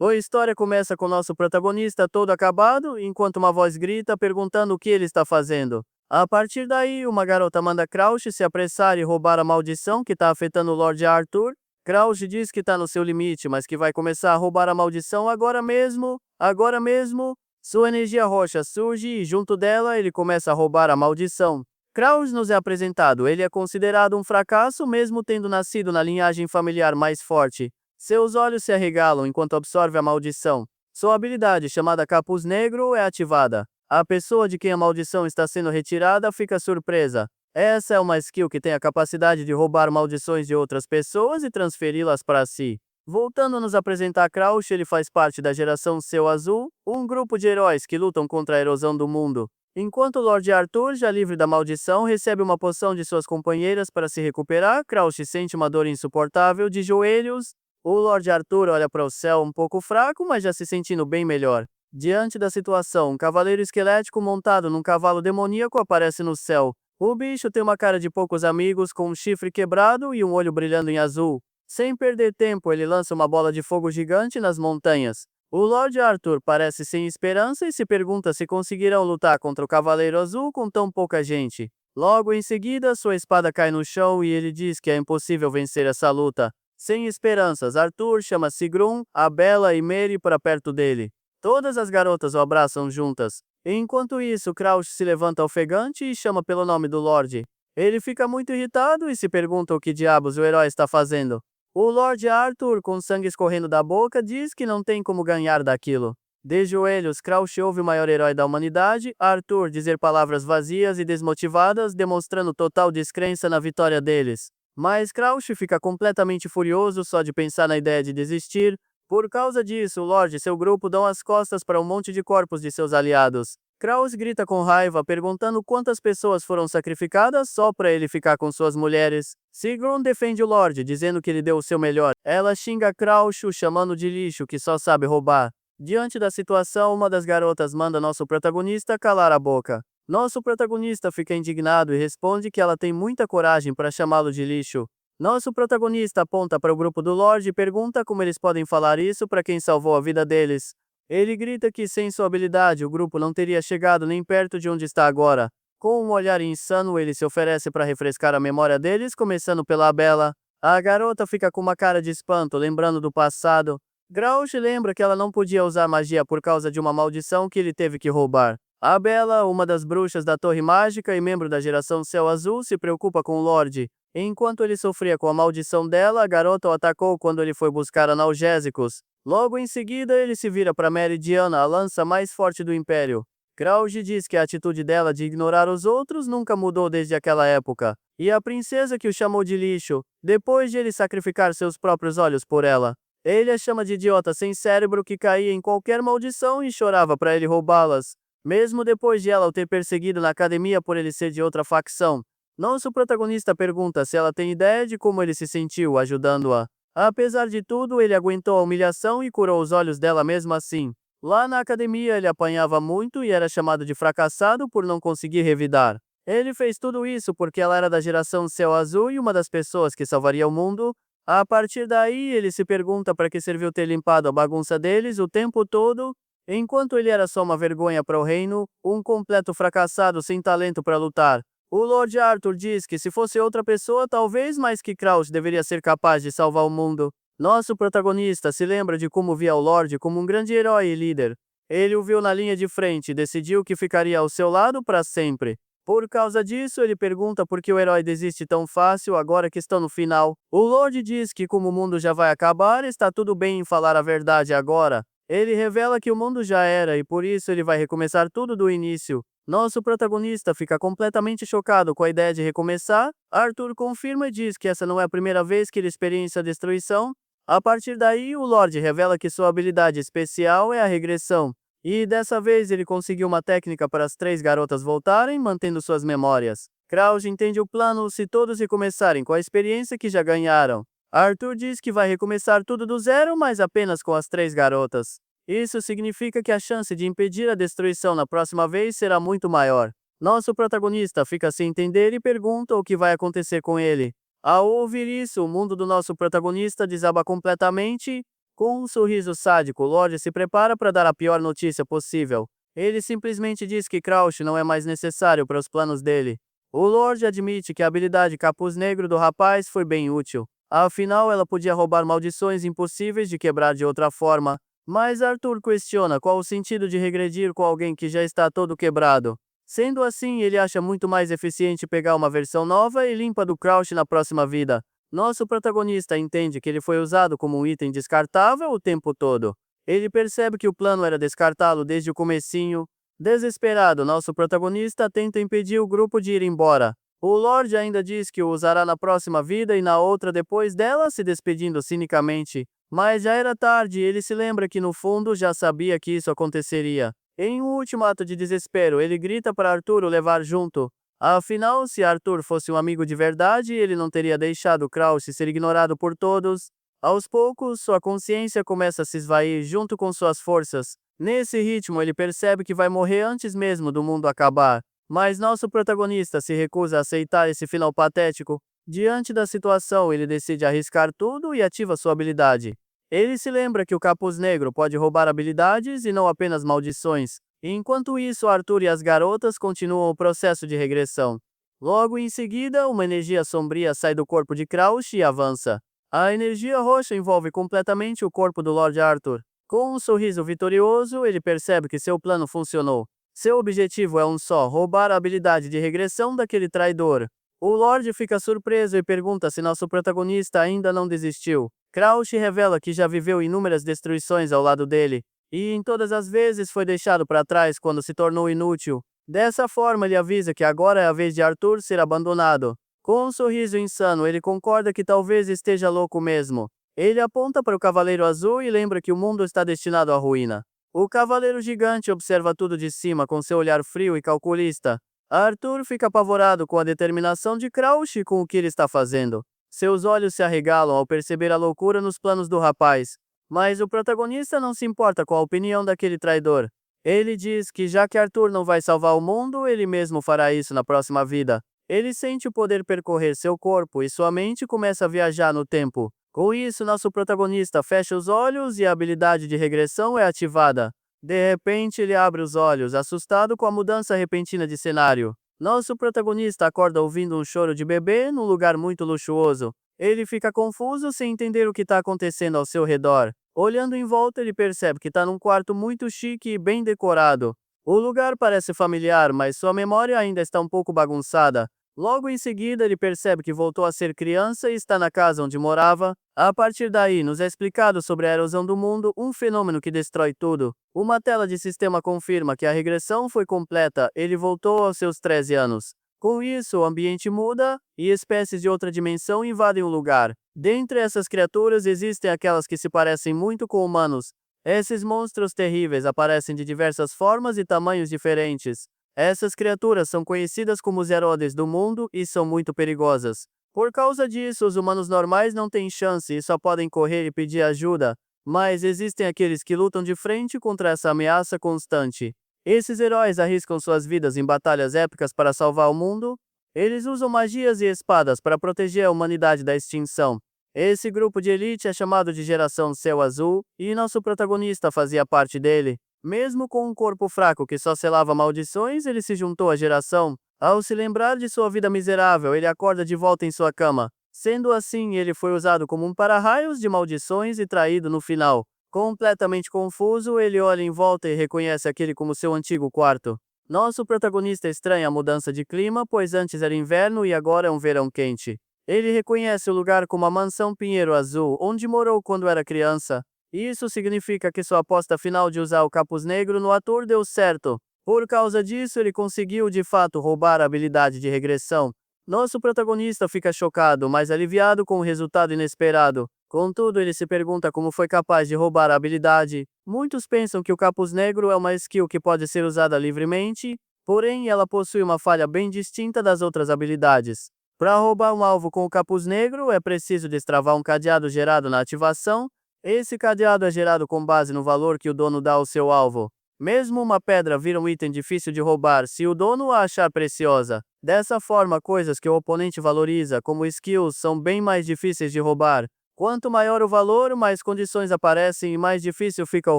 A história começa com nosso protagonista todo acabado, enquanto uma voz grita perguntando o que ele está fazendo. A partir daí, uma garota manda Crouch se apressar e roubar a maldição que está afetando o Lord Arthur. Crouch diz que está no seu limite, mas que vai começar a roubar a maldição agora mesmo. Agora mesmo. Sua energia roxa surge e, junto dela, ele começa a roubar a maldição. Crouch nos é apresentado, ele é considerado um fracasso mesmo tendo nascido na linhagem familiar mais forte. Seus olhos se arregalam enquanto absorve a maldição. Sua habilidade, chamada Capuz Negro, é ativada. A pessoa de quem a maldição está sendo retirada fica surpresa. Essa é uma skill que tem a capacidade de roubar maldições de outras pessoas e transferi-las para si. Voltando a nos apresentar Crouch, ele faz parte da geração Céu Azul, um grupo de heróis que lutam contra a erosão do mundo. Enquanto Lord Arthur, já livre da maldição, recebe uma poção de suas companheiras para se recuperar, Crouch sente uma dor insuportável de joelhos. O Lord Arthur olha para o céu um pouco fraco, mas já se sentindo bem melhor. Diante da situação, um cavaleiro esquelético montado num cavalo demoníaco aparece no céu. O bicho tem uma cara de poucos amigos, com um chifre quebrado e um olho brilhando em azul. Sem perder tempo, ele lança uma bola de fogo gigante nas montanhas. O Lord Arthur parece sem esperança e se pergunta se conseguirão lutar contra o Cavaleiro Azul com tão pouca gente. Logo em seguida, sua espada cai no chão e ele diz que é impossível vencer essa luta. Sem esperanças, Arthur chama Sigrun, a Bella e Mary para perto dele. Todas as garotas o abraçam juntas. Enquanto isso, Crouch se levanta ofegante e chama pelo nome do Lorde. Ele fica muito irritado e se pergunta o que diabos o herói está fazendo. O Lord Arthur, com sangue escorrendo da boca, diz que não tem como ganhar daquilo. De joelhos, Crouch ouve o maior herói da humanidade, Arthur, dizer palavras vazias e desmotivadas, demonstrando total descrença na vitória deles. Mas Crouch fica completamente furioso só de pensar na ideia de desistir. Por causa disso, o Lorde e seu grupo dão as costas para um monte de corpos de seus aliados. Kraus grita com raiva, perguntando quantas pessoas foram sacrificadas só para ele ficar com suas mulheres. Sigrun defende o Lorde, dizendo que ele deu o seu melhor. Ela xinga Crouch, o chamando de lixo que só sabe roubar. Diante da situação, uma das garotas manda nosso protagonista calar a boca. Nosso protagonista fica indignado e responde que ela tem muita coragem para chamá-lo de lixo. Nosso protagonista aponta para o grupo do Lorde e pergunta como eles podem falar isso para quem salvou a vida deles. Ele grita que sem sua habilidade o grupo não teria chegado nem perto de onde está agora. Com um olhar insano, ele se oferece para refrescar a memória deles, começando pela Bella. A garota fica com uma cara de espanto, lembrando do passado. Crouch lembra que ela não podia usar magia por causa de uma maldição que ele teve que roubar. A Bella, uma das bruxas da Torre Mágica e membro da geração Céu Azul, se preocupa com o Lorde. Enquanto ele sofria com a maldição dela, a garota o atacou quando ele foi buscar analgésicos. Logo em seguida, ele se vira para Mary Diana, a lança mais forte do Império. Crouch diz que a atitude dela de ignorar os outros nunca mudou desde aquela época. E a princesa que o chamou de lixo, depois de ele sacrificar seus próprios olhos por ela. Ele a chama de idiota sem cérebro que caía em qualquer maldição e chorava para ele roubá-las. Mesmo depois de ela o ter perseguido na academia por ele ser de outra facção. Nosso protagonista pergunta se ela tem ideia de como ele se sentiu ajudando-a. Apesar de tudo, ele aguentou a humilhação e curou os olhos dela mesmo assim. Lá na academia ele apanhava muito e era chamado de fracassado por não conseguir revidar. Ele fez tudo isso porque ela era da geração Céu Azul e uma das pessoas que salvaria o mundo. A partir daí, ele se pergunta para que serviu ter limpado a bagunça deles o tempo todo. Enquanto ele era só uma vergonha para o reino, um completo fracassado sem talento para lutar. O Lord Arthur diz que se fosse outra pessoa, talvez mais que Crouch deveria ser capaz de salvar o mundo. Nosso protagonista se lembra de como via o Lorde como um grande herói e líder. Ele o viu na linha de frente e decidiu que ficaria ao seu lado para sempre. Por causa disso, ele pergunta por que o herói desiste tão fácil agora que estão no final. O Lorde diz que como o mundo já vai acabar, está tudo bem em falar a verdade agora. Ele revela que o mundo já era e por isso ele vai recomeçar tudo do início. Nosso protagonista fica completamente chocado com a ideia de recomeçar. Arthur confirma e diz que essa não é a primeira vez que ele experiencia a destruição. A partir daí, o Lorde revela que sua habilidade especial é a regressão. E dessa vez ele conseguiu uma técnica para as 3 garotas voltarem, mantendo suas memórias. Crouch entende o plano se todos recomeçarem com a experiência que já ganharam. Arthur diz que vai recomeçar tudo do zero, mas apenas com as 3 garotas. Isso significa que a chance de impedir a destruição na próxima vez será muito maior. Nosso protagonista fica sem entender e pergunta o que vai acontecer com ele. Ao ouvir isso, o mundo do nosso protagonista desaba completamente. Com um sorriso sádico, Lorde se prepara para dar a pior notícia possível. Ele simplesmente diz que Crouch não é mais necessário para os planos dele. O Lorde admite que a habilidade Capuz Negro do rapaz foi bem útil. Afinal, ela podia roubar maldições impossíveis de quebrar de outra forma. Mas Arthur questiona qual o sentido de regredir com alguém que já está todo quebrado. Sendo assim, ele acha muito mais eficiente pegar uma versão nova e limpa do Crouch na próxima vida. Nosso protagonista entende que ele foi usado como um item descartável o tempo todo. Ele percebe que o plano era descartá-lo desde o comecinho. Desesperado, nosso protagonista tenta impedir o grupo de ir embora. O Lorde ainda diz que o usará na próxima vida e na outra depois dela, se despedindo cinicamente. Mas já era tarde e ele se lembra que no fundo já sabia que isso aconteceria. Em um último ato de desespero, ele grita para Arthur o levar junto. Afinal, se Arthur fosse um amigo de verdade, ele não teria deixado Crouch ser ignorado por todos. Aos poucos, sua consciência começa a se esvair junto com suas forças. Nesse ritmo, ele percebe que vai morrer antes mesmo do mundo acabar. Mas nosso protagonista se recusa a aceitar esse final patético. Diante da situação, ele decide arriscar tudo e ativa sua habilidade. Ele se lembra que o Capuz Negro pode roubar habilidades e não apenas maldições. Enquanto isso, Arthur e as garotas continuam o processo de regressão. Logo em seguida, uma energia sombria sai do corpo de Crouch e avança. A energia roxa envolve completamente o corpo do Lord Arthur. Com um sorriso vitorioso, ele percebe que seu plano funcionou. Seu objetivo é um só: roubar a habilidade de regressão daquele traidor. O Lorde fica surpreso e pergunta se nosso protagonista ainda não desistiu. Crouch revela que já viveu inúmeras destruições ao lado dele, e em todas as vezes foi deixado para trás quando se tornou inútil. Dessa forma, ele avisa que agora é a vez de Arthur ser abandonado. Com um sorriso insano, ele concorda que talvez esteja louco mesmo. Ele aponta para o Cavaleiro Azul e lembra que o mundo está destinado à ruína. O Cavaleiro Gigante observa tudo de cima com seu olhar frio e calculista. Arthur fica apavorado com a determinação de Crouch e com o que ele está fazendo. Seus olhos se arregalam ao perceber a loucura nos planos do rapaz. Mas o protagonista não se importa com a opinião daquele traidor. Ele diz que já que Arthur não vai salvar o mundo, ele mesmo fará isso na próxima vida. Ele sente o poder percorrer seu corpo e sua mente começa a viajar no tempo. Com isso, nosso protagonista fecha os olhos e a habilidade de regressão é ativada. De repente, ele abre os olhos, assustado com a mudança repentina de cenário. Nosso protagonista acorda ouvindo um choro de bebê num lugar muito luxuoso. Ele fica confuso sem entender o que está acontecendo ao seu redor. Olhando em volta, ele percebe que está num quarto muito chique e bem decorado. O lugar parece familiar, mas sua memória ainda está um pouco bagunçada. Logo em seguida, ele percebe que voltou a ser criança e está na casa onde morava. A partir daí, nos é explicado sobre a erosão do mundo, um fenômeno que destrói tudo. Uma tela de sistema confirma que a regressão foi completa, ele voltou aos seus 13 anos. Com isso, o ambiente muda, e espécies de outra dimensão invadem o lugar. Dentre essas criaturas existem aquelas que se parecem muito com humanos. Esses monstros terríveis aparecem de diversas formas e tamanhos diferentes. Essas criaturas são conhecidas como os Herodes do mundo e são muito perigosas. Por causa disso, os humanos normais não têm chance e só podem correr e pedir ajuda, mas existem aqueles que lutam de frente contra essa ameaça constante. Esses heróis arriscam suas vidas em batalhas épicas para salvar o mundo. Eles usam magias e espadas para proteger a humanidade da extinção. Esse grupo de elite é chamado de Geração Céu Azul, e nosso protagonista fazia parte dele. Mesmo com um corpo fraco que só selava maldições, ele se juntou à geração. Ao se lembrar de sua vida miserável, ele acorda de volta em sua cama. Sendo assim, ele foi usado como um para-raios de maldições e traído no final. Completamente confuso, ele olha em volta e reconhece aquele como seu antigo quarto. Nosso protagonista estranha a mudança de clima, pois antes era inverno e agora é um verão quente. Ele reconhece o lugar como a Mansão Pinheiro Azul, onde morou quando era criança. Isso significa que sua aposta final de usar o Capuz Negro no ator deu certo. Por causa disso, ele conseguiu de fato roubar a habilidade de regressão. Nosso protagonista fica chocado, mas aliviado com o resultado inesperado. Contudo, ele se pergunta como foi capaz de roubar a habilidade. Muitos pensam que o Capuz Negro é uma skill que pode ser usada livremente, porém ela possui uma falha bem distinta das outras habilidades. Para roubar um alvo com o Capuz Negro, é preciso destravar um cadeado gerado na ativação. Esse cadeado é gerado com base no valor que o dono dá ao seu alvo. Mesmo uma pedra vira um item difícil de roubar se o dono a achar preciosa. Dessa forma, coisas que o oponente valoriza, como skills, são bem mais difíceis de roubar. Quanto maior o valor, mais condições aparecem e mais difícil fica o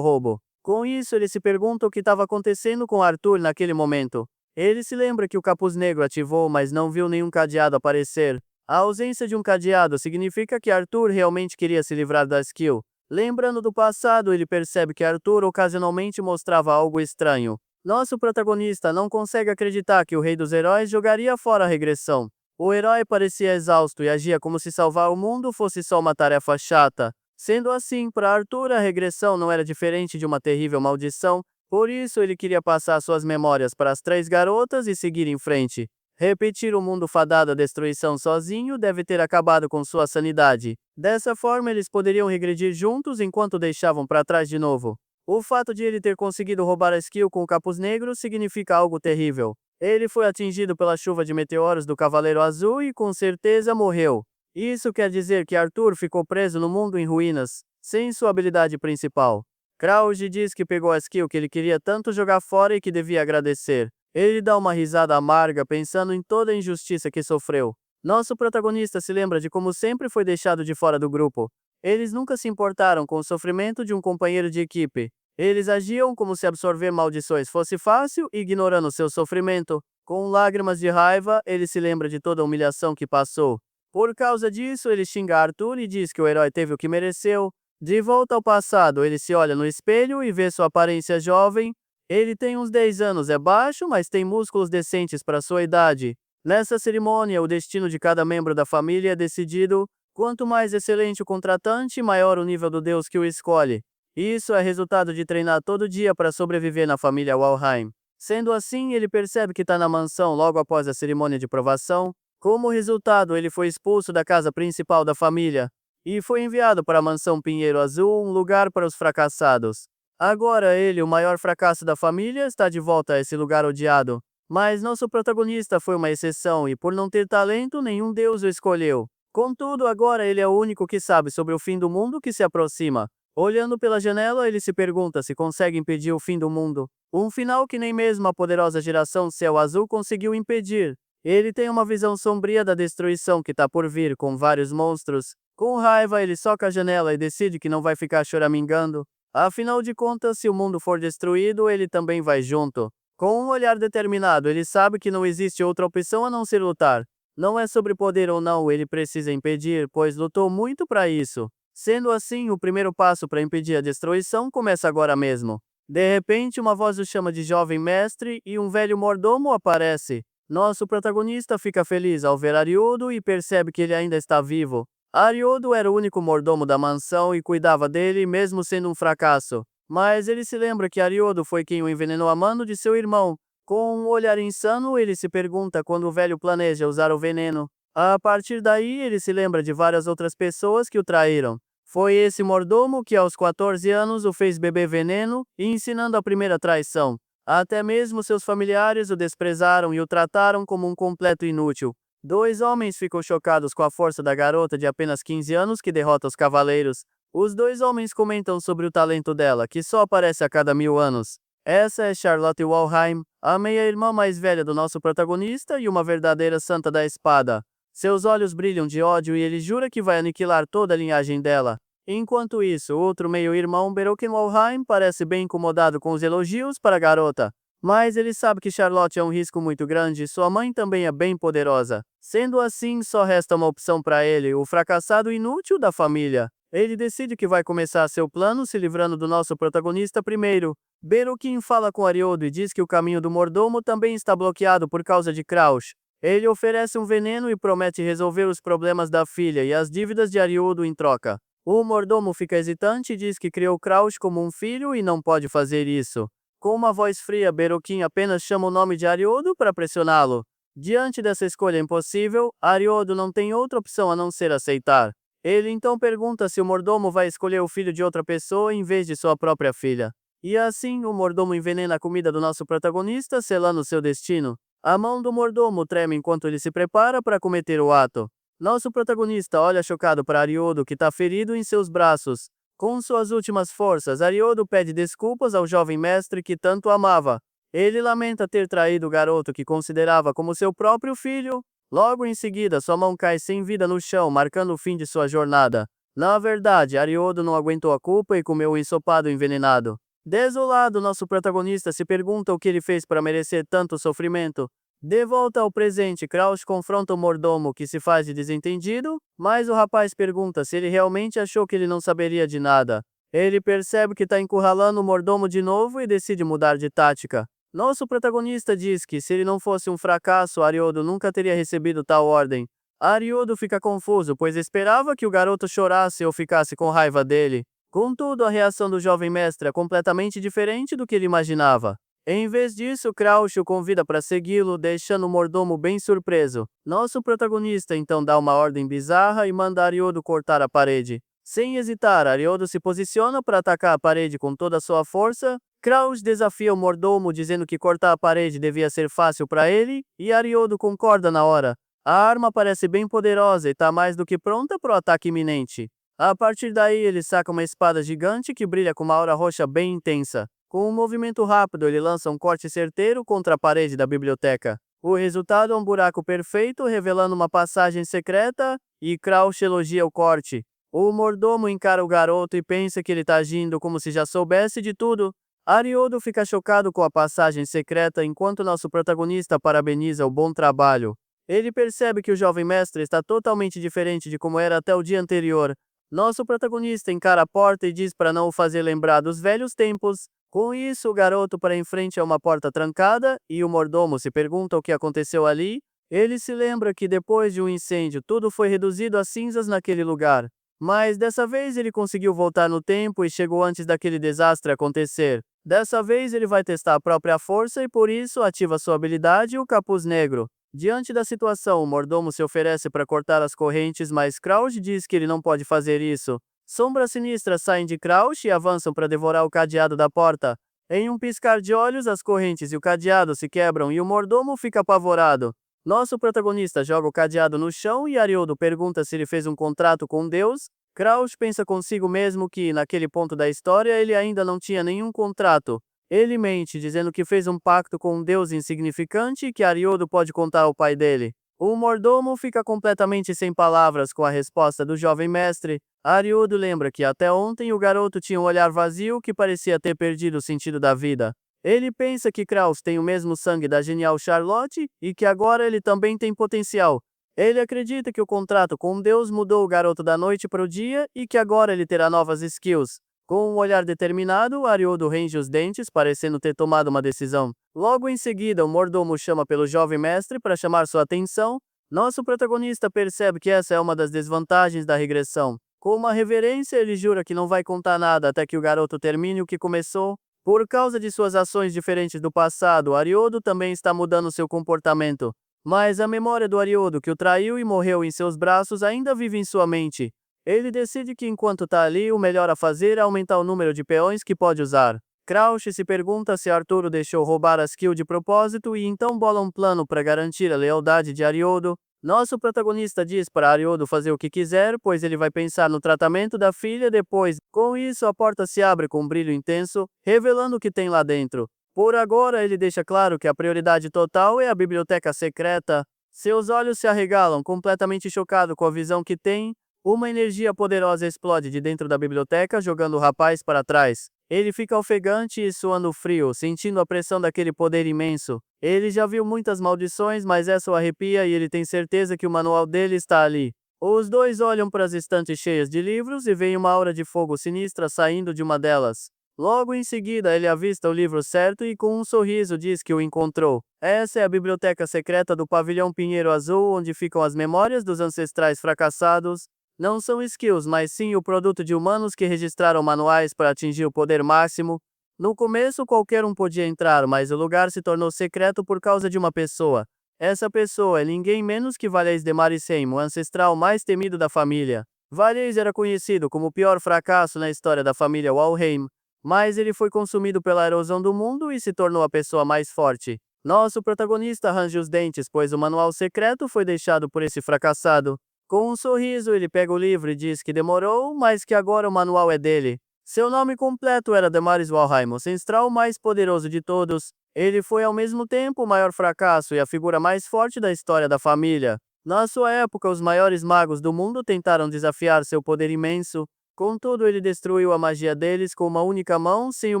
roubo. Com isso, ele se pergunta o que estava acontecendo com Arthur naquele momento. Ele se lembra que o capuz negro ativou, mas não viu nenhum cadeado aparecer. A ausência de um cadeado significa que Arthur realmente queria se livrar da skill. Lembrando do passado, ele percebe que Arthur ocasionalmente mostrava algo estranho. Nosso protagonista não consegue acreditar que o Rei dos Heróis jogaria fora a regressão. O herói parecia exausto e agia como se salvar o mundo fosse só uma tarefa chata. Sendo assim, para Arthur a regressão não era diferente de uma terrível maldição, por isso ele queria passar suas memórias para as três garotas e seguir em frente. Repetir o mundo fadado à destruição sozinho deve ter acabado com sua sanidade. Dessa forma, eles poderiam regredir juntos enquanto deixavam para trás de novo. O fato de ele ter conseguido roubar a skill com o capuz negro significa algo terrível. Ele foi atingido pela chuva de meteoros do Cavaleiro Azul e com certeza morreu. Isso quer dizer que Arthur ficou preso no mundo em ruínas, sem sua habilidade principal. Crouch diz que pegou a skill que ele queria tanto jogar fora e que devia agradecer. Ele dá uma risada amarga pensando em toda a injustiça que sofreu. Nosso protagonista se lembra de como sempre foi deixado de fora do grupo. Eles nunca se importaram com o sofrimento de um companheiro de equipe. Eles agiam como se absorver maldições fosse fácil, ignorando seu sofrimento. Com lágrimas de raiva, ele se lembra de toda a humilhação que passou. Por causa disso, ele xinga Arthur e diz que o herói teve o que mereceu. De volta ao passado, ele se olha no espelho e vê sua aparência jovem. Ele tem uns 10 anos, é baixo, mas tem músculos decentes para sua idade. Nessa cerimônia, o destino de cada membro da família é decidido. Quanto mais excelente o contratante, maior o nível do deus que o escolhe. Isso é resultado de treinar todo dia para sobreviver na família Walheim. Sendo assim, ele percebe que está na mansão logo após a cerimônia de provação. Como resultado, ele foi expulso da casa principal da família e foi enviado para a mansão Pinheiro Azul, um lugar para os fracassados. Agora ele, o maior fracasso da família, está de volta a esse lugar odiado. Mas nosso protagonista foi uma exceção e, por não ter talento, nenhum deus o escolheu. Contudo, agora ele é o único que sabe sobre o fim do mundo que se aproxima. Olhando pela janela, ele se pergunta se consegue impedir o fim do mundo. Um final que nem mesmo a poderosa geração Céu Azul conseguiu impedir. Ele tem uma visão sombria da destruição que está por vir, com vários monstros. Com raiva, ele soca a janela e decide que não vai ficar choramingando. Afinal de contas, se o mundo for destruído, ele também vai junto. Com um olhar determinado, ele sabe que não existe outra opção a não ser lutar. Não é sobre poder ou não, ele precisa impedir, pois lutou muito para isso. Sendo assim, o primeiro passo para impedir a destruição começa agora mesmo. De repente, uma voz o chama de jovem mestre e um velho mordomo aparece. Nosso protagonista fica feliz ao ver Ariodo e percebe que ele ainda está vivo. Ariodo era o único mordomo da mansão e cuidava dele, mesmo sendo um fracasso. Mas ele se lembra que Ariodo foi quem o envenenou a mano de seu irmão. Com um olhar insano, ele se pergunta quando o velho planeja usar o veneno. A partir daí, ele se lembra de várias outras pessoas que o traíram. Foi esse mordomo que aos 14 anos o fez beber veneno, ensinando a primeira traição. Até mesmo seus familiares o desprezaram e o trataram como um completo inútil. Dois homens ficam chocados com a força da garota de apenas 15 anos que derrota os cavaleiros. Os dois homens comentam sobre o talento dela, que só aparece a cada 1000 anos. Essa é Charlotte Walheim, a meia-irmã mais velha do nosso protagonista e uma verdadeira santa da espada. Seus olhos brilham de ódio e ele jura que vai aniquilar toda a linhagem dela. Enquanto isso, outro meio-irmão, Beroken Walheim, parece bem incomodado com os elogios para a garota. Mas ele sabe que Charlotte é um risco muito grande e sua mãe também é bem poderosa. Sendo assim, só resta uma opção para ele, o fracassado inútil da família. Ele decide que vai começar seu plano se livrando do nosso protagonista primeiro. Berokin fala com Ariodo e diz que o caminho do mordomo também está bloqueado por causa de Crouch. Ele oferece um veneno e promete resolver os problemas da filha e as dívidas de Ariodo em troca. O mordomo fica hesitante e diz que criou Crouch como um filho e não pode fazer isso. Com uma voz fria, Berokin apenas chama o nome de Ariodo para pressioná-lo. Diante dessa escolha impossível, Ariodo não tem outra opção a não ser aceitar. Ele então pergunta se o mordomo vai escolher o filho de outra pessoa em vez de sua própria filha. E assim, o mordomo envenena a comida do nosso protagonista, selando seu destino. A mão do mordomo treme enquanto ele se prepara para cometer o ato. Nosso protagonista olha chocado para Ariodo, que está ferido em seus braços. Com suas últimas forças, Ariodo pede desculpas ao jovem mestre que tanto amava. Ele lamenta ter traído o garoto que considerava como seu próprio filho. Logo em seguida, sua mão cai sem vida no chão, marcando o fim de sua jornada. Na verdade, Ariodo não aguentou a culpa e comeu o ensopado envenenado. Desolado, nosso protagonista se pergunta o que ele fez para merecer tanto sofrimento. De volta ao presente, Crouch confronta o mordomo que se faz de desentendido, mas o rapaz pergunta se ele realmente achou que ele não saberia de nada. Ele percebe que está encurralando o mordomo de novo e decide mudar de tática. Nosso protagonista diz que se ele não fosse um fracasso, Ariodo nunca teria recebido tal ordem. Ariodo fica confuso, pois esperava que o garoto chorasse ou ficasse com raiva dele. Contudo, a reação do jovem mestre é completamente diferente do que ele imaginava. Em vez disso, Crouch o convida para segui-lo, deixando o mordomo bem surpreso. Nosso protagonista então dá uma ordem bizarra e manda Ariodo cortar a parede. Sem hesitar, Ariodo se posiciona para atacar a parede com toda a sua força. Crouch desafia o mordomo dizendo que cortar a parede devia ser fácil para ele, e Ariodo concorda na hora. A arma parece bem poderosa e está mais do que pronta para o ataque iminente. A partir daí, ele saca uma espada gigante que brilha com uma aura roxa bem intensa. Com um movimento rápido, ele lança um corte certeiro contra a parede da biblioteca. O resultado é um buraco perfeito, revelando uma passagem secreta, e Crouch elogia o corte. O mordomo encara o garoto e pensa que ele está agindo como se já soubesse de tudo. Ariodo fica chocado com a passagem secreta enquanto nosso protagonista parabeniza o bom trabalho. Ele percebe que o jovem mestre está totalmente diferente de como era até o dia anterior. Nosso protagonista encara a porta e diz para não o fazer lembrar dos velhos tempos. Com isso, o garoto para em frente a uma porta trancada e o mordomo se pergunta o que aconteceu ali. Ele se lembra que depois de um incêndio tudo foi reduzido a cinzas naquele lugar. Mas dessa vez ele conseguiu voltar no tempo e chegou antes daquele desastre acontecer. Dessa vez ele vai testar a própria força e por isso ativa sua habilidade, o Capuz Negro. Diante da situação, o mordomo se oferece para cortar as correntes, mas Crouch diz que ele não pode fazer isso. Sombras sinistras saem de Crouch e avançam para devorar o cadeado da porta. Em um piscar de olhos, as correntes e o cadeado se quebram e o mordomo fica apavorado. Nosso protagonista joga o cadeado no chão e Ariodo pergunta se ele fez um contrato com Deus. Crouch pensa consigo mesmo que, naquele ponto da história, ele ainda não tinha nenhum contrato. Ele mente, dizendo que fez um pacto com um deus insignificante e que Ariodo pode contar ao pai dele. O mordomo fica completamente sem palavras com a resposta do jovem mestre. Ariodo lembra que até ontem o garoto tinha um olhar vazio que parecia ter perdido o sentido da vida. Ele pensa que Kraus tem o mesmo sangue da genial Charlotte e que agora ele também tem potencial. Ele acredita que o contrato com Deus mudou o garoto da noite para o dia e que agora ele terá novas skills. Com um olhar determinado, Ariodo range os dentes, parecendo ter tomado uma decisão. Logo em seguida, o mordomo chama pelo jovem mestre para chamar sua atenção. Nosso protagonista percebe que essa é uma das desvantagens da regressão. Com uma reverência, ele jura que não vai contar nada até que o garoto termine o que começou. Por causa de suas ações diferentes do passado, Ariodo também está mudando seu comportamento. Mas a memória do Ariodo que o traiu e morreu em seus braços ainda vive em sua mente. Ele decide que enquanto tá ali, o melhor a fazer é aumentar o número de peões que pode usar. Crouch se pergunta se Arturo deixou roubar a skill de propósito e então bola um plano para garantir a lealdade de Ariodo. Nosso protagonista diz para Ariodo fazer o que quiser, pois ele vai pensar no tratamento da filha depois. Com isso, a porta se abre com um brilho intenso, revelando o que tem lá dentro. Por agora, ele deixa claro que a prioridade total é a biblioteca secreta. Seus olhos se arregalam, completamente chocado com a visão que tem. Uma energia poderosa explode de dentro da biblioteca, jogando o rapaz para trás. Ele fica ofegante e suando frio, sentindo a pressão daquele poder imenso. Ele já viu muitas maldições, mas essa o arrepia e ele tem certeza que o manual dele está ali. Os dois olham para as estantes cheias de livros e veem uma aura de fogo sinistra saindo de uma delas. Logo em seguida, ele avista o livro certo e com um sorriso diz que o encontrou. Essa é a biblioteca secreta do Pavilhão Pinheiro Azul, onde ficam as memórias dos ancestrais fracassados. Não são skills, mas sim o produto de humanos que registraram manuais para atingir o poder máximo. No começo, qualquer um podia entrar, mas o lugar se tornou secreto por causa de uma pessoa. Essa pessoa é ninguém menos que Valles de Marisheim, o ancestral mais temido da família. Valles era conhecido como o pior fracasso na história da família Walheim, mas ele foi consumido pela erosão do mundo e se tornou a pessoa mais forte. Nosso protagonista range os dentes, pois o manual secreto foi deixado por esse fracassado. Com um sorriso, ele pega o livro e diz que demorou, mas que agora o manual é dele. Seu nome completo era Demaris Walheim, o ancestral mais poderoso de todos. Ele foi ao mesmo tempo o maior fracasso e a figura mais forte da história da família. Na sua época, os maiores magos do mundo tentaram desafiar seu poder imenso, contudo, ele destruiu a magia deles com uma única mão sem o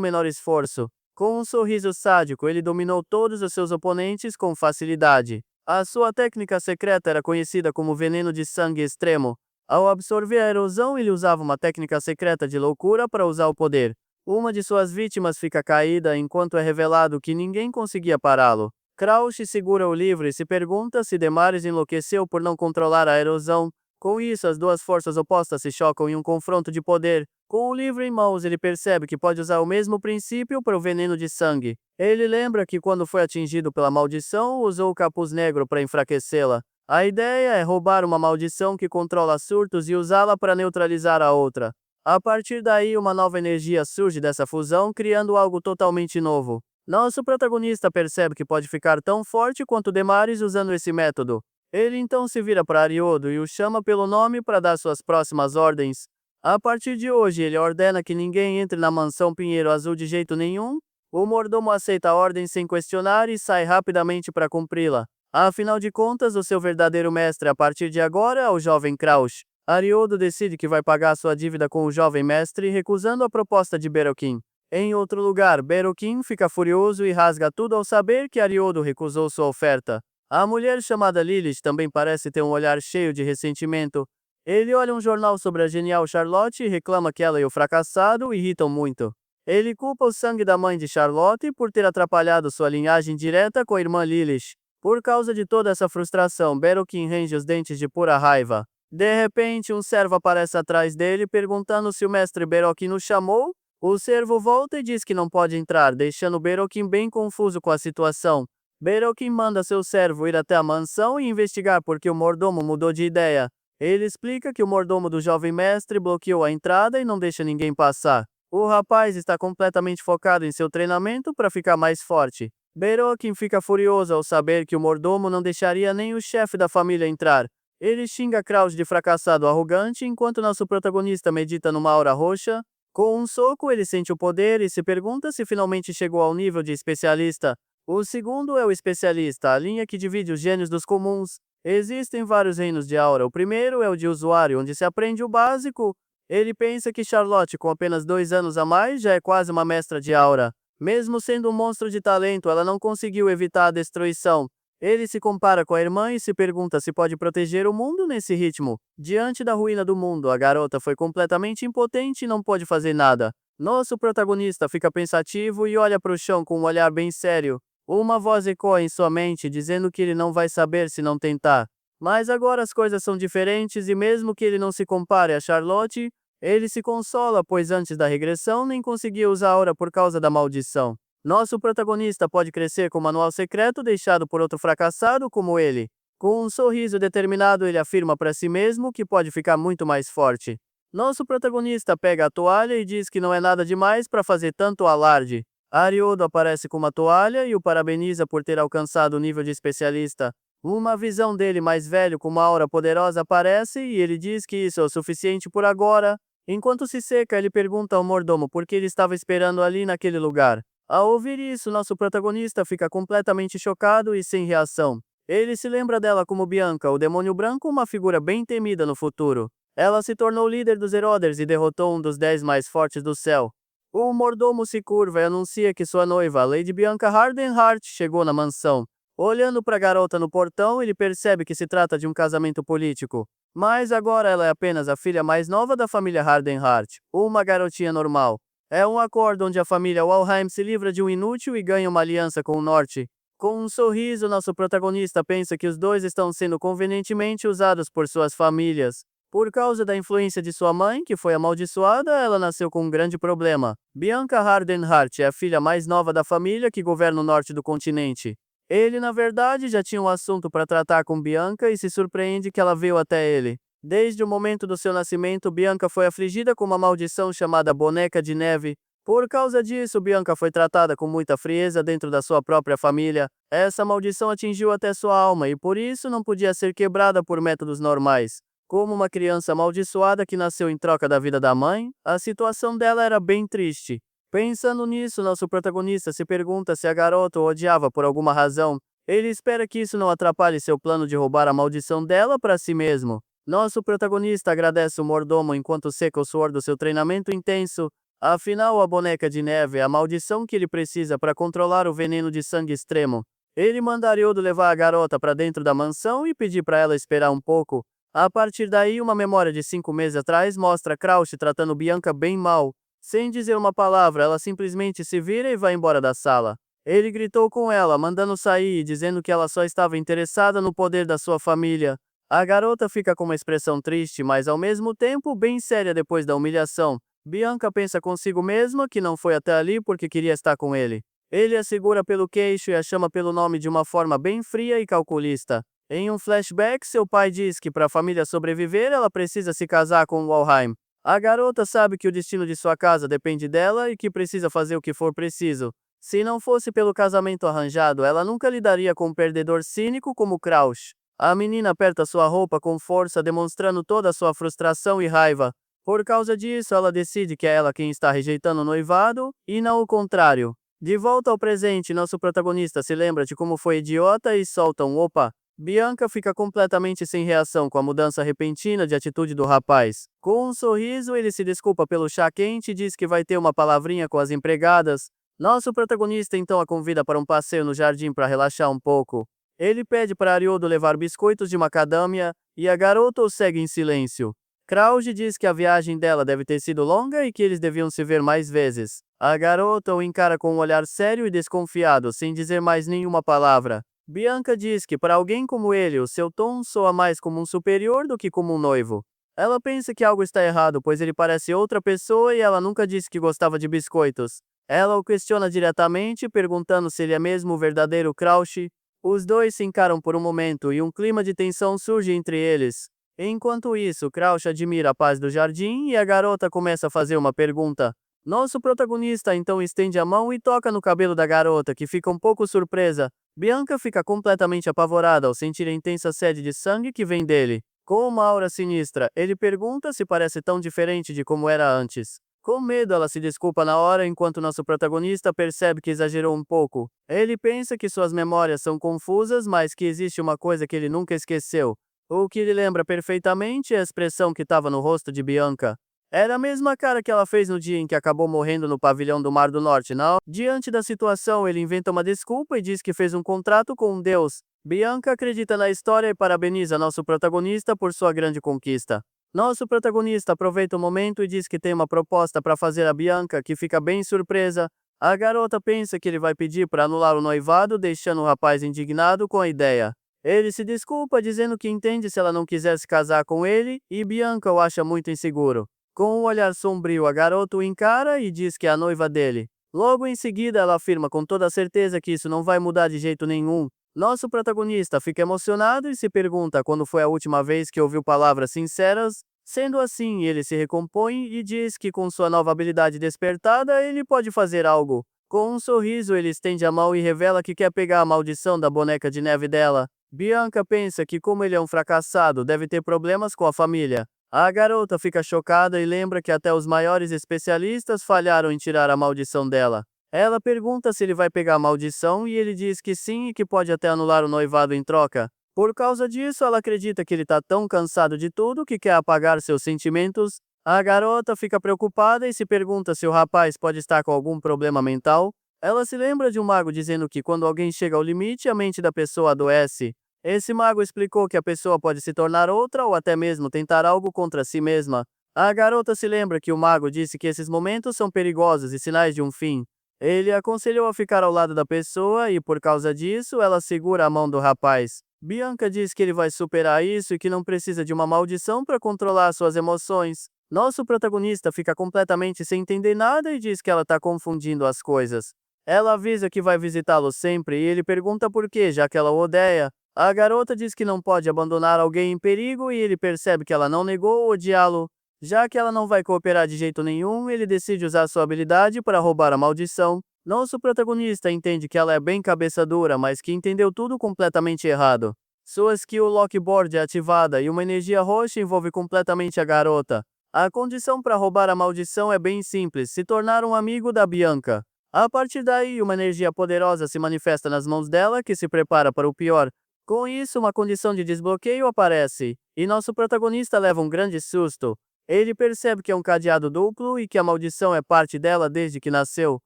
menor esforço. Com um sorriso sádico, ele dominou todos os seus oponentes com facilidade. A sua técnica secreta era conhecida como veneno de sangue extremo. Ao absorver a erosão, ele usava uma técnica secreta de loucura para usar o poder. Uma de suas vítimas fica caída enquanto é revelado que ninguém conseguia pará-lo. Crouch segura o livro e se pergunta se Demaris enlouqueceu por não controlar a erosão. Com isso, as duas forças opostas se chocam em um confronto de poder. Com o livro em mãos, ele percebe que pode usar o mesmo princípio para o veneno de sangue. Ele lembra que quando foi atingido pela maldição, usou o capuz negro para enfraquecê-la. A ideia é roubar uma maldição que controla surtos e usá-la para neutralizar a outra. A partir daí, uma nova energia surge dessa fusão, criando algo totalmente novo. Nosso protagonista percebe que pode ficar tão forte quanto Demaris usando esse método. Ele então se vira para Ariodo e o chama pelo nome para dar suas próximas ordens. A partir de hoje, ele ordena que ninguém entre na mansão Pinheiro Azul de jeito nenhum. O mordomo aceita a ordem sem questionar e sai rapidamente para cumpri-la. Afinal de contas, o seu verdadeiro mestre a partir de agora é o jovem Crouch. Ariodo decide que vai pagar sua dívida com o jovem mestre, recusando a proposta de Berokin. Em outro lugar, Berokin fica furioso e rasga tudo ao saber que Ariodo recusou sua oferta. A mulher chamada Lilith também parece ter um olhar cheio de ressentimento. Ele olha um jornal sobre a genial Charlotte e reclama que ela e o fracassado o irritam muito. Ele culpa o sangue da mãe de Charlotte por ter atrapalhado sua linhagem direta com a irmã Lilith. Por causa de toda essa frustração, Berokin range os dentes de pura raiva. De repente, um servo aparece atrás dele perguntando se o mestre Berokin o chamou. O servo volta e diz que não pode entrar, deixando Berokin bem confuso com a situação. Berokin manda seu servo ir até a mansão e investigar por que o mordomo mudou de ideia. Ele explica que o mordomo do jovem mestre bloqueou a entrada e não deixa ninguém passar. O rapaz está completamente focado em seu treinamento para ficar mais forte. Berokin fica furioso ao saber que o mordomo não deixaria nem o chefe da família entrar. Ele xinga Crouch de fracassado arrogante enquanto nosso protagonista medita numa aura roxa. Com um soco, ele sente o poder e se pergunta se finalmente chegou ao nível de especialista. O segundo é o especialista, a linha que divide os gênios dos comuns. Existem vários reinos de aura. O primeiro é o de usuário, onde se aprende o básico. Ele pensa que Charlotte, com apenas 2 anos a mais, já é quase uma mestra de aura. Mesmo sendo um monstro de talento, ela não conseguiu evitar a destruição. Ele se compara com a irmã e se pergunta se pode proteger o mundo nesse ritmo. Diante da ruína do mundo, a garota foi completamente impotente e não pode fazer nada. Nosso protagonista fica pensativo e olha para o chão com um olhar bem sério. Uma voz ecoa em sua mente dizendo que ele não vai saber se não tentar. Mas agora as coisas são diferentes e mesmo que ele não se compare a Charlotte, ele se consola pois antes da regressão nem conseguia usar a aura por causa da maldição. Nosso protagonista pode crescer com um manual secreto deixado por outro fracassado como ele. Com um sorriso determinado, ele afirma para si mesmo que pode ficar muito mais forte. Nosso protagonista pega a toalha e diz que não é nada demais para fazer tanto alarde. Ariodo aparece com uma toalha e o parabeniza por ter alcançado o nível de especialista. Uma visão dele mais velho com uma aura poderosa aparece e ele diz que isso é o suficiente por agora. Enquanto se seca, ele pergunta ao mordomo por que ele estava esperando ali naquele lugar. Ao ouvir isso, nosso protagonista fica completamente chocado e sem reação. Ele se lembra dela como Bianca, o demônio branco, uma figura bem temida no futuro. Ela se tornou líder dos Heroders e derrotou um dos 10 mais fortes do céu. O mordomo se curva e anuncia que sua noiva, Lady Bianca Hardenhart, chegou na mansão. Olhando para a garota no portão, ele percebe que se trata de um casamento político. Mas agora ela é apenas a filha mais nova da família Hardenhart, uma garotinha normal. É um acordo onde a família Walheim se livra de um inútil e ganha uma aliança com o Norte. Com um sorriso, nosso protagonista pensa que os dois estão sendo convenientemente usados por suas famílias. Por causa da influência de sua mãe, que foi amaldiçoada, ela nasceu com um grande problema. Bianca Hardenhart é a filha mais nova da família que governa o norte do continente. Ele, na verdade, já tinha um assunto para tratar com Bianca e se surpreende que ela veio até ele. Desde o momento do seu nascimento, Bianca foi afligida com uma maldição chamada Boneca de Neve. Por causa disso, Bianca foi tratada com muita frieza dentro da sua própria família. Essa maldição atingiu até sua alma e por isso não podia ser quebrada por métodos normais. Como uma criança amaldiçoada que nasceu em troca da vida da mãe, a situação dela era bem triste. Pensando nisso, nosso protagonista se pergunta se a garota o odiava por alguma razão. Ele espera que isso não atrapalhe seu plano de roubar a maldição dela para si mesmo. Nosso protagonista agradece o mordomo enquanto seca o suor do seu treinamento intenso. Afinal, a boneca de neve é a maldição que ele precisa para controlar o veneno de sangue extremo. Ele manda Ariodo levar a garota para dentro da mansão e pedir para ela esperar um pouco. A partir daí, uma memória de 5 meses atrás mostra Crouch tratando Bianca bem mal. Sem dizer uma palavra, ela simplesmente se vira e vai embora da sala. Ele gritou com ela, mandando sair e dizendo que ela só estava interessada no poder da sua família. A garota fica com uma expressão triste, mas ao mesmo tempo bem séria depois da humilhação. Bianca pensa consigo mesma que não foi até ali porque queria estar com ele. Ele a segura pelo queixo e a chama pelo nome de uma forma bem fria e calculista. Em um flashback, seu pai diz que para a família sobreviver, ela precisa se casar com Walheim. A garota sabe que o destino de sua casa depende dela e que precisa fazer o que for preciso. Se não fosse pelo casamento arranjado, ela nunca lidaria com um perdedor cínico como Crouch. A menina aperta sua roupa com força, demonstrando toda a sua frustração e raiva. Por causa disso, ela decide que é ela quem está rejeitando o noivado, e não o contrário. De volta ao presente, nosso protagonista se lembra de como foi idiota e solta um opa. Bianca fica completamente sem reação com a mudança repentina de atitude do rapaz. Com um sorriso, ele se desculpa pelo chá quente e diz que vai ter uma palavrinha com as empregadas. Nosso protagonista então a convida para um passeio no jardim para relaxar um pouco. Ele pede para Ariodo levar biscoitos de macadâmia, e a garota o segue em silêncio. Crouch diz que a viagem dela deve ter sido longa e que eles deviam se ver mais vezes. A garota o encara com um olhar sério e desconfiado, sem dizer mais nenhuma palavra. Bianca diz que para alguém como ele, o seu tom soa mais como um superior do que como um noivo. Ela pensa que algo está errado, pois ele parece outra pessoa e ela nunca disse que gostava de biscoitos. Ela o questiona diretamente, perguntando se ele é mesmo o verdadeiro Crouch. Os dois se encaram por um momento e um clima de tensão surge entre eles. Enquanto isso, Crouch admira a paz do jardim e a garota começa a fazer uma pergunta. Nosso protagonista então estende a mão e toca no cabelo da garota, que fica um pouco surpresa. Bianca fica completamente apavorada ao sentir a intensa sede de sangue que vem dele. Com uma aura sinistra, ele pergunta se parece tão diferente de como era antes. Com medo, ela se desculpa na hora enquanto nosso protagonista percebe que exagerou um pouco. Ele pensa que suas memórias são confusas, mas que existe uma coisa que ele nunca esqueceu. O que lhe lembra perfeitamente é a expressão que estava no rosto de Bianca. Era a mesma cara que ela fez no dia em que acabou morrendo no pavilhão do Mar do Norte, não? Diante da situação, ele inventa uma desculpa e diz que fez um contrato com um deus. Bianca acredita na história e parabeniza nosso protagonista por sua grande conquista. Nosso protagonista aproveita o momento e diz que tem uma proposta para fazer a Bianca, que fica bem surpresa. A garota pensa que ele vai pedir para anular o noivado, deixando o rapaz indignado com a ideia. Ele se desculpa dizendo que entende se ela não quiser se casar com ele, e Bianca o acha muito inseguro. Com um olhar sombrio, a garota o encara e diz que é a noiva dele. Logo em seguida, ela afirma com toda certeza que isso não vai mudar de jeito nenhum. Nosso protagonista fica emocionado e se pergunta quando foi a última vez que ouviu palavras sinceras. Sendo assim, ele se recompõe e diz que com sua nova habilidade despertada, ele pode fazer algo. Com um sorriso, ele estende a mão e revela que quer pegar a maldição da boneca de neve dela. Bianca pensa que como ele é um fracassado, deve ter problemas com a família. A garota fica chocada e lembra que até os maiores especialistas falharam em tirar a maldição dela. Ela pergunta se ele vai pegar a maldição e ele diz que sim e que pode até anular o noivado em troca. Por causa disso, ela acredita que ele está tão cansado de tudo que quer apagar seus sentimentos. A garota fica preocupada e se pergunta se o rapaz pode estar com algum problema mental. Ela se lembra de um mago dizendo que quando alguém chega ao limite, a mente da pessoa adoece. Esse mago explicou que a pessoa pode se tornar outra ou até mesmo tentar algo contra si mesma. A garota se lembra que o mago disse que esses momentos são perigosos e sinais de um fim. Ele aconselhou a ficar ao lado da pessoa e, por causa disso, ela segura a mão do rapaz. Bianca diz que ele vai superar isso e que não precisa de uma maldição para controlar suas emoções. Nosso protagonista fica completamente sem entender nada e diz que ela está confundindo as coisas. Ela avisa que vai visitá-lo sempre e ele pergunta por quê, já que ela o odeia. A garota diz que não pode abandonar alguém em perigo e ele percebe que ela não negou odiá-lo. Já que ela não vai cooperar de jeito nenhum, ele decide usar sua habilidade para roubar a maldição. Nosso protagonista entende que ela é bem cabeça dura, mas que entendeu tudo completamente errado. Sua skill Lockboard é ativada e uma energia roxa envolve completamente a garota. A condição para roubar a maldição é bem simples, se tornar um amigo da Bianca. A partir daí, uma energia poderosa se manifesta nas mãos dela que se prepara para o pior. Com isso, uma condição de desbloqueio aparece, e nosso protagonista leva um grande susto. Ele percebe que é um cadeado duplo e que a maldição é parte dela desde que nasceu.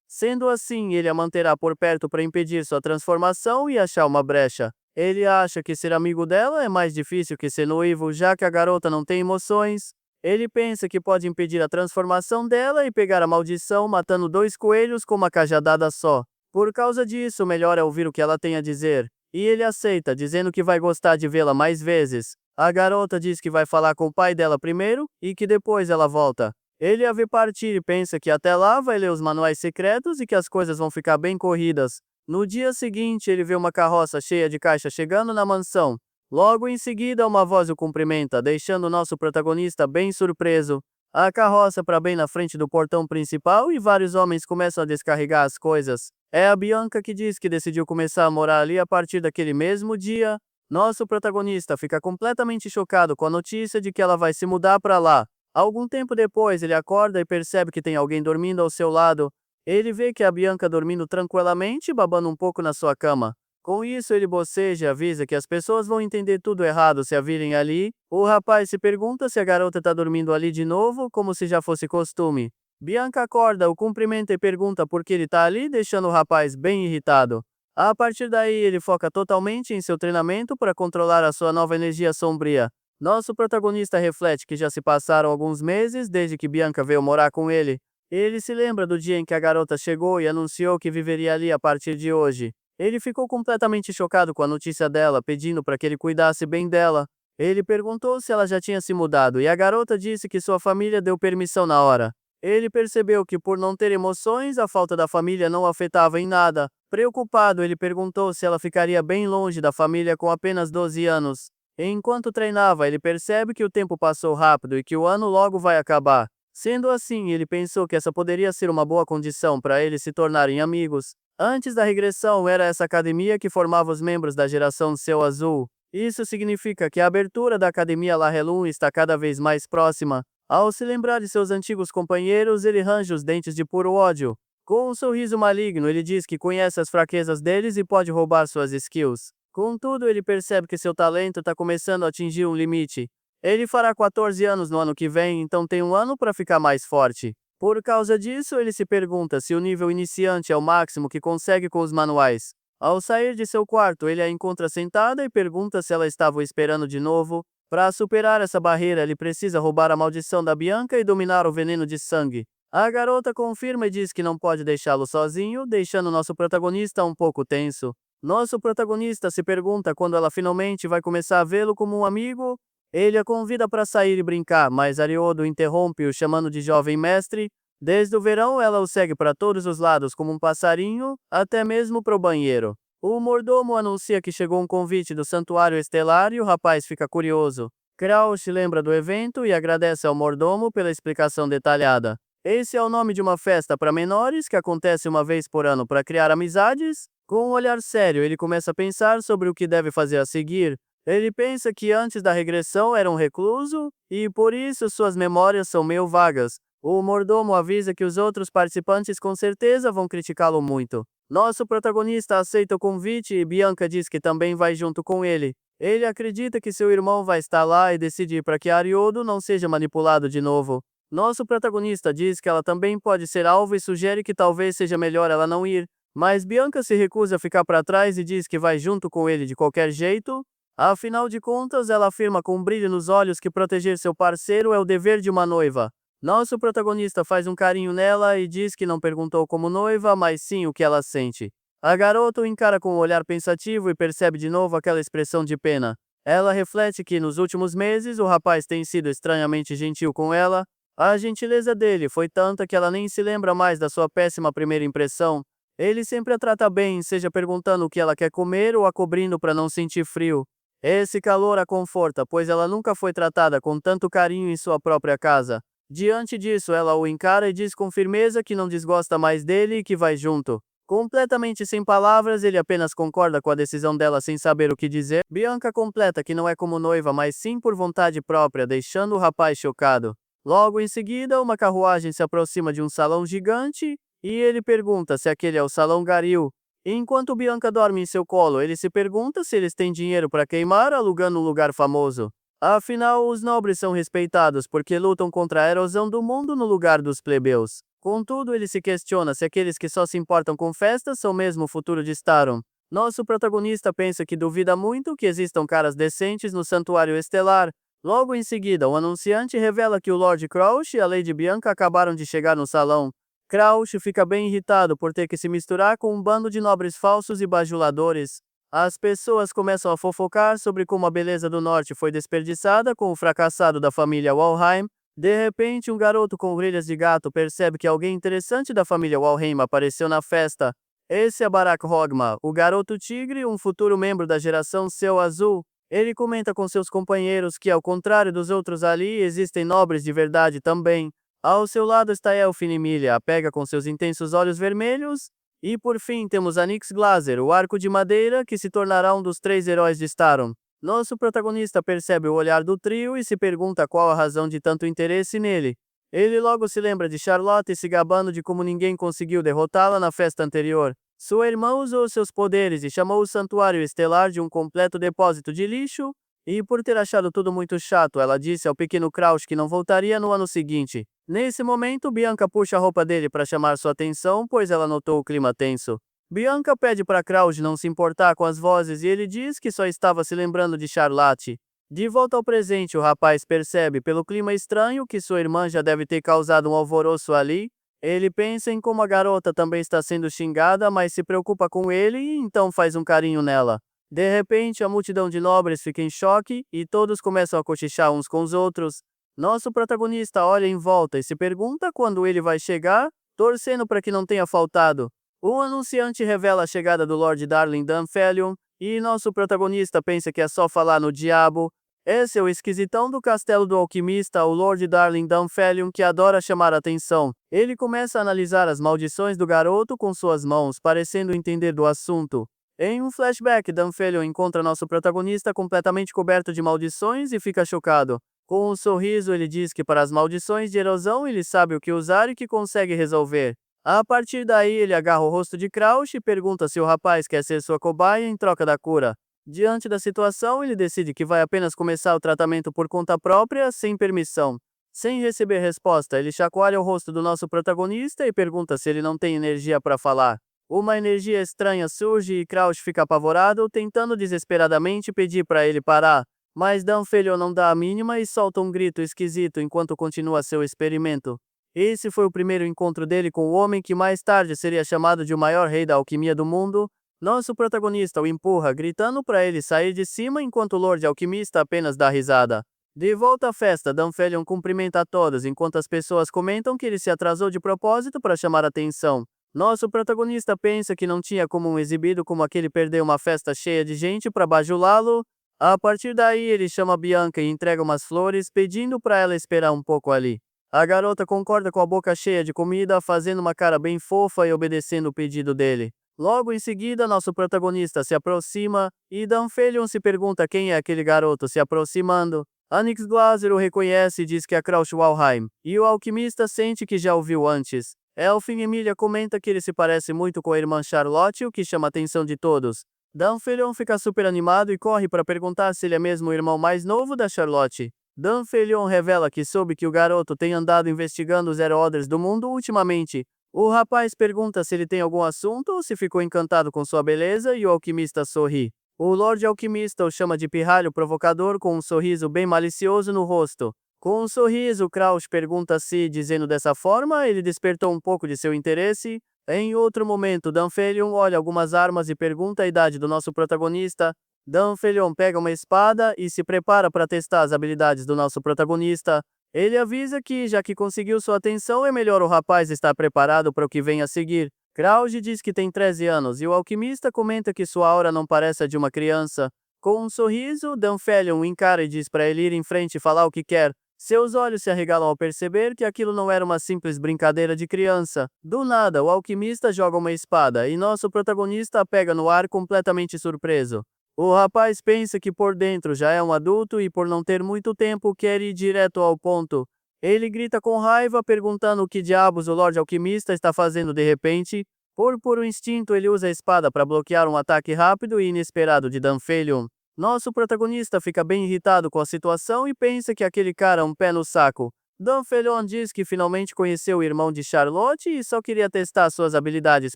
Sendo assim, ele a manterá por perto para impedir sua transformação e achar uma brecha. Ele acha que ser amigo dela é mais difícil que ser noivo, já que a garota não tem emoções. Ele pensa que pode impedir a transformação dela e pegar a maldição matando dois coelhos com uma cajadada só. Por causa disso, melhor é ouvir o que ela tem a dizer. E ele aceita, dizendo que vai gostar de vê-la mais vezes. A garota diz que vai falar com o pai dela primeiro e que depois ela volta. Ele a vê partir e pensa que até lá vai ler os manuais secretos e que as coisas vão ficar bem corridas. No dia seguinte, ele vê uma carroça cheia de caixas chegando na mansão. Logo em seguida, uma voz o cumprimenta, deixando nosso protagonista bem surpreso. A carroça para bem na frente do portão principal e vários homens começam a descarregar as coisas. É a Bianca que diz que decidiu começar a morar ali a partir daquele mesmo dia. Nosso protagonista fica completamente chocado com a notícia de que ela vai se mudar para lá. Algum tempo depois, ele acorda e percebe que tem alguém dormindo ao seu lado. Ele vê que é a Bianca dormindo tranquilamente e babando um pouco na sua cama. Com isso, ele boceja e avisa que as pessoas vão entender tudo errado se a virem ali. O rapaz se pergunta se a garota está dormindo ali de novo, como se já fosse costume. Bianca acorda, o cumprimenta e pergunta por que ele está ali, deixando o rapaz bem irritado. A partir daí, ele foca totalmente em seu treinamento para controlar a sua nova energia sombria. Nosso protagonista reflete que já se passaram alguns meses desde que Bianca veio morar com ele. Ele se lembra do dia em que a garota chegou e anunciou que viveria ali a partir de hoje. Ele ficou completamente chocado com a notícia dela, pedindo para que ele cuidasse bem dela. Ele perguntou se ela já tinha se mudado e a garota disse que sua família deu permissão na hora. Ele percebeu que, por não ter emoções, a falta da família não o afetava em nada. Preocupado, ele perguntou se ela ficaria bem longe da família com apenas 12 anos. Enquanto treinava, ele percebe que o tempo passou rápido e que o ano logo vai acabar. Sendo assim, ele pensou que essa poderia ser uma boa condição para eles se tornarem amigos. Antes da regressão, era essa academia que formava os membros da geração Céu Azul. Isso significa que a abertura da academia La Relum está cada vez mais próxima. Ao se lembrar de seus antigos companheiros, ele range os dentes de puro ódio. Com um sorriso maligno, ele diz que conhece as fraquezas deles e pode roubar suas skills. Contudo, ele percebe que seu talento está começando a atingir um limite. Ele fará 14 anos no ano que vem, então tem um ano para ficar mais forte. Por causa disso, ele se pergunta se o nível iniciante é o máximo que consegue com os manuais. Ao sair de seu quarto, ele a encontra sentada e pergunta se ela estava o esperando de novo. Para superar essa barreira, ele precisa roubar a maldição da Bianca e dominar o veneno de sangue. A garota confirma e diz que não pode deixá-lo sozinho, deixando nosso protagonista um pouco tenso. Nosso protagonista se pergunta quando ela finalmente vai começar a vê-lo como um amigo. Ele a convida para sair e brincar, mas Ariodo interrompe-o chamando de jovem mestre. Desde o verão, ela o segue para todos os lados como um passarinho, até mesmo para o banheiro. O mordomo anuncia que chegou um convite do Santuário Estelar e o rapaz fica curioso. Crouch lembra do evento e agradece ao mordomo pela explicação detalhada. Esse é o nome de uma festa para menores que acontece uma vez por ano para criar amizades. Com um olhar sério, ele começa a pensar sobre o que deve fazer a seguir. Ele pensa que antes da regressão era um recluso, e por isso suas memórias são meio vagas. O mordomo avisa que os outros participantes com certeza vão criticá-lo muito. Nosso protagonista aceita o convite e Bianca diz que também vai junto com ele. Ele acredita que seu irmão vai estar lá e decide para que Ariodo não seja manipulado de novo. Nosso protagonista diz que ela também pode ser alvo e sugere que talvez seja melhor ela não ir, mas Bianca se recusa a ficar para trás e diz que vai junto com ele de qualquer jeito. Afinal de contas, ela afirma com um brilho nos olhos que proteger seu parceiro é o dever de uma noiva. Nosso protagonista faz um carinho nela e diz que não perguntou como noiva, mas sim o que ela sente. A garota o encara com um olhar pensativo e percebe de novo aquela expressão de pena. Ela reflete que nos últimos meses o rapaz tem sido estranhamente gentil com ela. A gentileza dele foi tanta que ela nem se lembra mais da sua péssima primeira impressão. Ele sempre a trata bem, seja perguntando o que ela quer comer ou a cobrindo para não sentir frio. Esse calor a conforta, pois ela nunca foi tratada com tanto carinho em sua própria casa. Diante disso, ela o encara e diz com firmeza que não desgosta mais dele e que vai junto. Completamente sem palavras, ele apenas concorda com a decisão dela sem saber o que dizer. Bianca completa que não é como noiva, mas sim por vontade própria, deixando o rapaz chocado. Logo em seguida, uma carruagem se aproxima de um salão gigante, e ele pergunta se aquele é o Salão Garil. Enquanto Bianca dorme em seu colo, ele se pergunta se eles têm dinheiro para queimar alugando um lugar famoso. Afinal, os nobres são respeitados porque lutam contra a erosão do mundo no lugar dos plebeus. Contudo, ele se questiona se aqueles que só se importam com festas são mesmo o futuro de Staron. Nosso protagonista pensa que duvida muito que existam caras decentes no Santuário Estelar. Logo em seguida, o anunciante revela que o Lord Crouch e a Lady Bianca acabaram de chegar no salão. Crouch fica bem irritado por ter que se misturar com um bando de nobres falsos e bajuladores. As pessoas começam a fofocar sobre como a beleza do norte foi desperdiçada com o fracassado da família Walheim. De repente, um garoto com orelhas de gato percebe que alguém interessante da família Walheim apareceu na festa. Esse é Barack Hogma, o garoto tigre, um futuro membro da geração Céu Azul. Ele comenta com seus companheiros que, ao contrário dos outros ali, existem nobres de verdade também. Ao seu lado está Elfin Emilia, a pega com seus intensos olhos vermelhos. E por fim temos Anix Glaser, o arco de madeira, que se tornará um dos 3 heróis de Staron. Nosso protagonista percebe o olhar do trio e se pergunta qual a razão de tanto interesse nele. Ele logo se lembra de Charlotte se gabando de como ninguém conseguiu derrotá-la na festa anterior. Sua irmã usou seus poderes e chamou o Santuário Estelar de um completo depósito de lixo, e por ter achado tudo muito chato, ela disse ao pequeno Crouch que não voltaria no ano seguinte. Nesse momento, Bianca puxa a roupa dele para chamar sua atenção, pois ela notou o clima tenso. Bianca pede para Crouch não se importar com as vozes e ele diz que só estava se lembrando de Charlotte. De volta ao presente, o rapaz percebe pelo clima estranho que sua irmã já deve ter causado um alvoroço ali. Ele pensa em como a garota também está sendo xingada, mas se preocupa com ele e então faz um carinho nela. De repente, a multidão de nobres fica em choque e todos começam a cochichar uns com os outros. Nosso protagonista olha em volta e se pergunta quando ele vai chegar, torcendo para que não tenha faltado. O anunciante revela a chegada do Lord Darling Dunfelion, e nosso protagonista pensa que é só falar no diabo. Esse é o esquisitão do castelo do alquimista, o Lord Darling Dunfelion, que adora chamar a atenção. Ele começa a analisar as maldições do garoto com suas mãos, parecendo entender do assunto. Em um flashback, Dunfelion encontra nosso protagonista completamente coberto de maldições e fica chocado. Com um sorriso, ele diz que para as maldições de erosão ele sabe o que usar e que consegue resolver. A partir daí, ele agarra o rosto de Crouch e pergunta se o rapaz quer ser sua cobaia em troca da cura. Diante da situação, ele decide que vai apenas começar o tratamento por conta própria, sem permissão. Sem receber resposta, ele chacoalha o rosto do nosso protagonista e pergunta se ele não tem energia para falar. Uma energia estranha surge e Crouch fica apavorado, tentando desesperadamente pedir para ele parar. Mas Dunfelion não dá a mínima e solta um grito esquisito enquanto continua seu experimento. Esse foi o primeiro encontro dele com o homem que mais tarde seria chamado de o maior rei da alquimia do mundo. Nosso protagonista o empurra, gritando para ele sair de cima enquanto o Lorde Alquimista apenas dá risada. De volta à festa, Dunfelion cumprimenta a todos enquanto as pessoas comentam que ele se atrasou de propósito para chamar atenção. Nosso protagonista pensa que não tinha como um exibido como aquele perder uma festa cheia de gente para bajulá-lo. A partir daí, ele chama Bianca e entrega umas flores, pedindo para ela esperar um pouco ali. A garota concorda com a boca cheia de comida, fazendo uma cara bem fofa e obedecendo o pedido dele. Logo em seguida, nosso protagonista se aproxima, e Dunfelion se pergunta quem é aquele garoto se aproximando. Anix Glaser o reconhece e diz que é Crouch Walheim, e o alquimista sente que já o viu antes. Elfin Emilia comenta que ele se parece muito com a irmã Charlotte, o que chama a atenção de todos. Dunfelion fica super animado e corre para perguntar se ele é mesmo o irmão mais novo da Charlotte. Dunfelion revela que soube que o garoto tem andado investigando os Zero Orders do mundo ultimamente. O rapaz pergunta se ele tem algum assunto ou se ficou encantado com sua beleza e o alquimista sorri. O Lorde Alquimista o chama de pirralho provocador com um sorriso bem malicioso no rosto. Com um sorriso, Crouch pergunta se, dizendo dessa forma, ele despertou um pouco de seu interesse. Em outro momento, Dunfelion olha algumas armas e pergunta a idade do nosso protagonista. Dunfelion pega uma espada e se prepara para testar as habilidades do nosso protagonista. Ele avisa que, já que conseguiu sua atenção, é melhor o rapaz estar preparado para o que vem a seguir. Crouch diz que tem 13 anos e o alquimista comenta que sua aura não parece a de uma criança. Com um sorriso, Dunfelion o encara e diz para ele ir em frente e falar o que quer. Seus olhos se arregalam ao perceber que aquilo não era uma simples brincadeira de criança. Do nada, o alquimista joga uma espada e nosso protagonista a pega no ar completamente surpreso. O rapaz pensa que por dentro já é um adulto e por não ter muito tempo quer ir direto ao ponto. Ele grita com raiva, perguntando o que diabos o Lorde Alquimista está fazendo de repente. Por puro instinto, ele usa a espada para bloquear um ataque rápido e inesperado de Danfelion. Nosso protagonista fica bem irritado com a situação e pensa que aquele cara é um pé no saco. Danfelion diz que finalmente conheceu o irmão de Charlotte e só queria testar suas habilidades